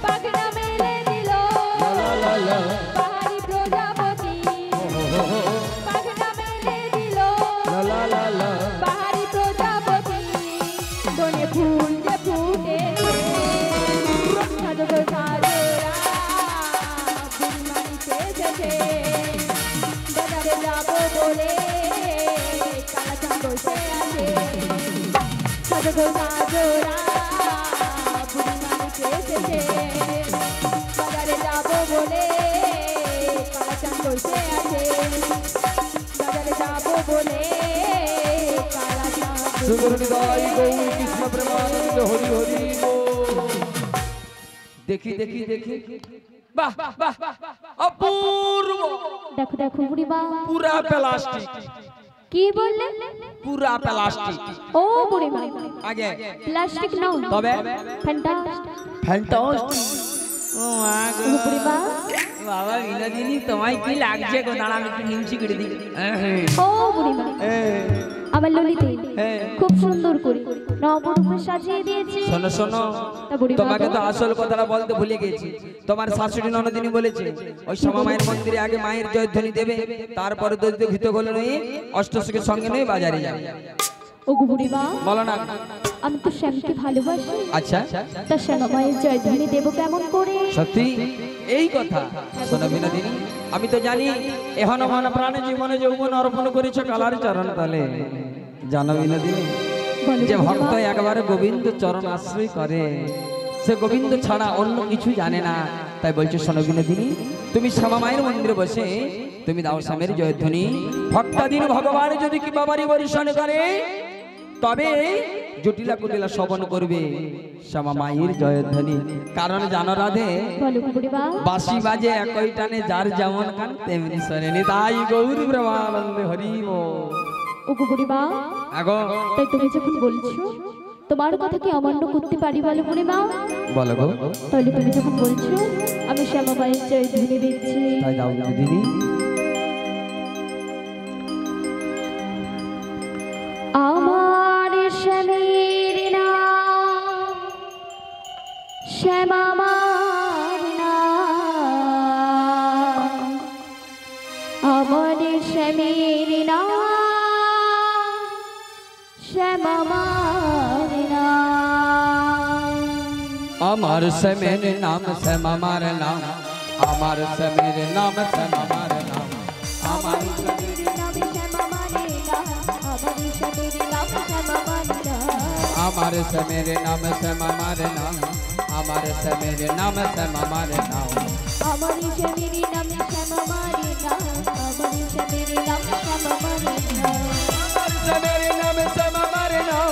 পাখনা মেলে দিল পাহাড়ি প্রজাপতি, পাখনা মেলে দিল পাহাড়ি প্রজাপতি, বনে ফুল যে ফুটেছে। সাজবো সাজোরা বুড়ি বাড়িতে এসেছে, বাজারে যাবো বলে কালো চাঁদ বসে আছে। সাজবো সাজোরা বুড়ি বাড়িতে এসেছে, বাজারে যাবো বলে কালো চাঁদ বসে আছে। বাজারে যাবো বলে কালো চাঁদ বসে সুন্দর আছে। নিতাই গৌর কৃষ্ণ প্রেমানন্দ হরি হরি বল। দেখি দেখি দেখি, বাহ বাহ অপূর্ব, দেখো দেখো বুড়িমা, পুরা প্লাস্টিক, কি বললে? পুরা প্লাস্টিক। ও বুড়িমা, আগে প্লাস্টিক নাও, তবে ফ্যান্টাস্টিক। ফ্যান্টাস্টিক। ও আগো ও বুড়িমা, বাবা বিনোদিনী, তোমায় কি লাগছে গো? দাঁড়া আমি একটু নিমচি করে দিই। ও বুড়িমা, আমার ললিতে হ্যাঁ। খুব সুন্দর করে নবরূপে সাজিয়ে দিয়েছে। শোনো শোনো, তা বুড়িমা তোমাকে তো গো, আসল কথাটা বলতে ভুলে গেছি। তোমার শাশুড়ি ননদিনী বলেছে ওই শ্যামা মায়ের মন্দিরে আগে মায়ের জয়ধ্বনি দেবে, তারপরে দৈত্য ঘিত গলে নই অষ্টশীকে সঙ্গে নই বাজারে যাবে। ও গো বুড়িমা, বলো না। আমি তো শ্যামকে ভালোবাসি, আচ্ছা তা শ্যামা মায়ের জয়ধ্বনি দেব কেমন করে? সত্যি এই কথা? শোনো বিনোদিনী, আমি তো জানি এহন মন প্রাণে জীবনে যৌবন অর্পণ করেছ কালার চরণ তলে। জানো বিনোদিনী, বলো যে বুড়িমা। ভক্ত একবারে গোবিন্দ চরণ আশ্রয় করে, সে গোবিন্দ ছাড়া অন্য কিছু জানে না। তাই বলছে শোনো বিনোদিনী, তুমি শ্যামা মায়ের মন্দিরে বসে তুমি দাও স্বামীর জয়ধ্বনি। ভক্তাধীন ভগবান যদি কি বাবারি বরিশন করে, তবে জটিলা কুটিলা শ্রবণ করবে শ্যামা মায়ের জয়ধ্বনি। কারণ জানো রাধে, বলো গো বুড়িমা, বাঁশি বাজে একই টানে, যার যেমন কান তেমনি শোনে। তাই গৌর ব্রহ্মানন্দে হরি বল। ও গো বুড়িমা, আগো তাই তুমি যখন বলছো তোমার কথা কি অমান্য করতে পারি বলো বুড়িমা? বলো গো। তাহলে তুমি যখন বলছো আমি শ্যামা মায়ের জয়ধ্বনি দিচ্ছি। তাই দাও বিনোদিনী। আমার স্বামীর নাম শ্যামা মার নাম, আমার স্বামীর নাম শ্যামা মার নাম। আমার স্বামীর নাম শ্যামার নাম, আমার স্বামীর নাম শ্যামার নাম, আমার স্বামীর নাম শ্যামা মার নাম, আমার স্বামীর নাম শ্যামা মার নাম। আমার স্বামীর নাম শ্যামার নাম, আমার শ্যামের নাম শ্যাম আমার নাম আমার স্বামীর নাম শ্যাম আমার নাম আমার স্বামীর নাম শ্যাম আমার নাম শ্যামের নাম শ্যাম আমার নাম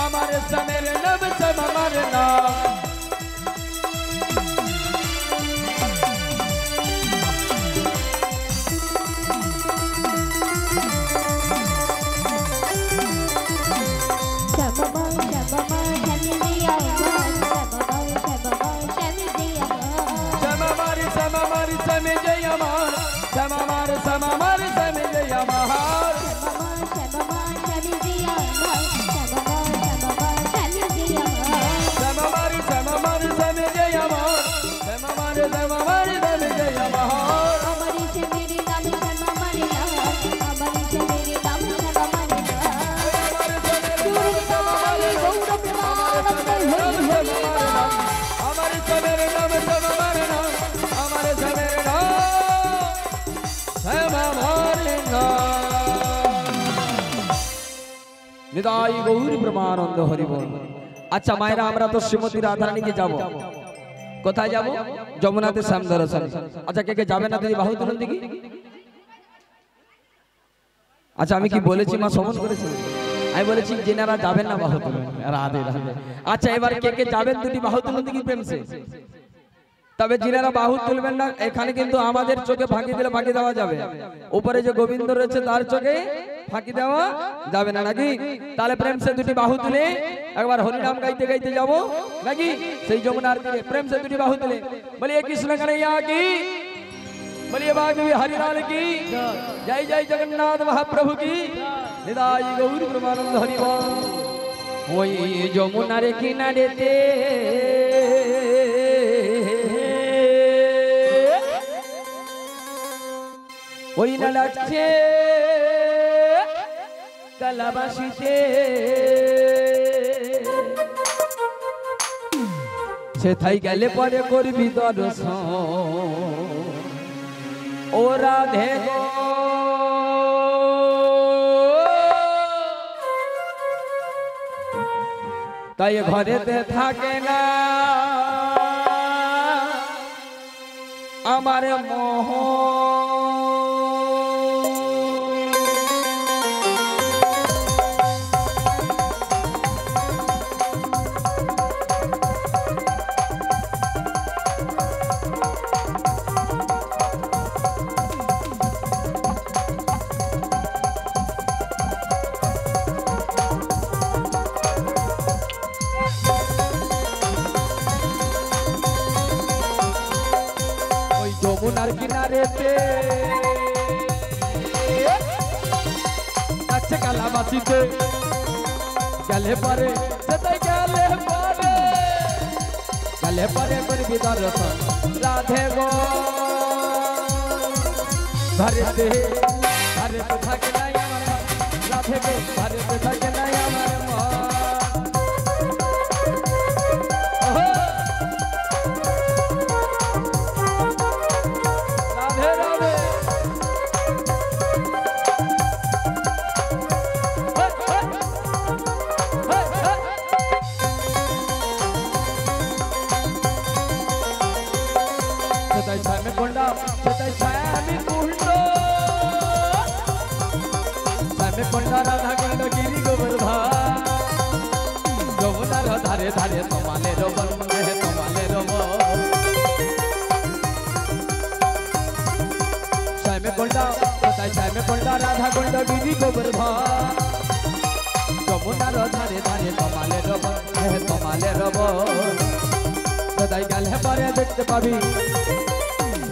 আমার শ্যামের নাম শ্যাম আমার নাম নিতাই গৌর ব্রহ্মানন্দ হরি বল। আচ্ছা মায়েরা আমরা তো শ্রীমতী রাধারানীকে যাব, কোথায় যাব? যমুনাতে শ্যাম দর্শন। আচ্ছা কে কে যাবে না দিদি বাহু তুলুন দেখি। আচ্ছা আমি কি বলেছি মা সমন করেছি? আমি বলেছি যেনারা যাবেন না বাহু তুলুন। রাধে রাধে। আচ্ছা এবার কে কে যাবেন দুটি বাহু তুলুন দেখি প্রেম সে। তবে যিনারা বাহু তুলবেন না এখানে কিন্তু আমাদের চোখে ফাঁকি দিলে ফাঁকি দেওয়া যাবে, উপরে যে গোবিন্দ রয়েছে তার চোখে ফাঁকি দেওয়া যাবে না, নাকি? তাহলে প্রেম সে দুটি বাহু তুলে একবার হরিনাম গাইতে গাইতে যাবো নাকি সেই যমুনার তীরে। প্রেম সে দুটি বাহু তুলে বলিয়ে কৃষ্ণ কन्हैया की, বলিয়ে বাগবি হরিলাল की, জয় জয় জগন্নাথ মহাপ্রভু की, নিতাই গৌর ব্রহ্মানন্দ হরি বল। ওই যমুনার কিনারেতে ওই না লাগছে কালাবাসিতে, সেথাই গেলে পরে করবি দর্শন ও রাধে গো। তাই ঘরেতে থাকে না আমার মোহ, যমুনার কিনারেতে আছে কালাবাসিতে, গেলে পরে সেটাই গেলে পরে করবি দর্শন রাধে গো। ঘরেতে থাকে নাই আমার রাধে গো, ঘরেতে থাকে নাই আমার রাধা কুণ্ড গিরি গোবর্ধা যমুনার ধারে ধারে তোমালে রবন তোমালে রব শ্যামে কোন্ডা কোথায় শ্যামে কোন্ডা রাধা কুণ্ড গিরি গোবর্ধা যমুনার ধারে ধারে তোমালে রবন তোমালে রব। কোথায় গেলে পরে দেখতে পাবি,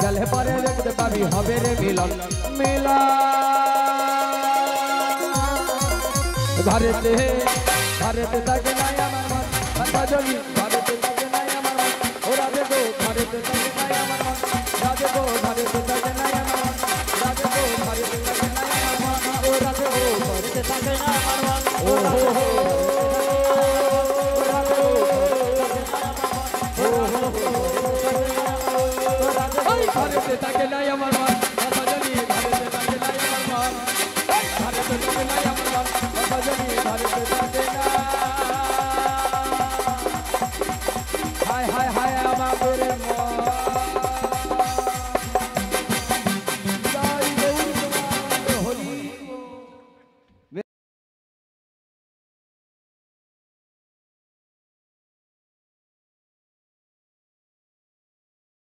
গেলে পরে দেখতে পাবি হবে রে মিলন মিলা। ঘরেতে থাকে নাই আমার মন কথা জমি, ঘরেতে থাকে নাই আমার মন ও রাধে গো, ঘরেতে থাকে নাই আমার মন রাধে গো, ঘরেতে থাকে নাই আমার মন রাধে গো, ঘরেতে থাকে নাই আমার মন ও রাধে গো, ঘরেতে থাকে নাই আমার মন ও হো হো রাধে গো, ঘরেতে থাকে নাই আমার মন কথা জমি, ঘরেতে থাকে নাই আমার মন ঘরেতে থাকে নাই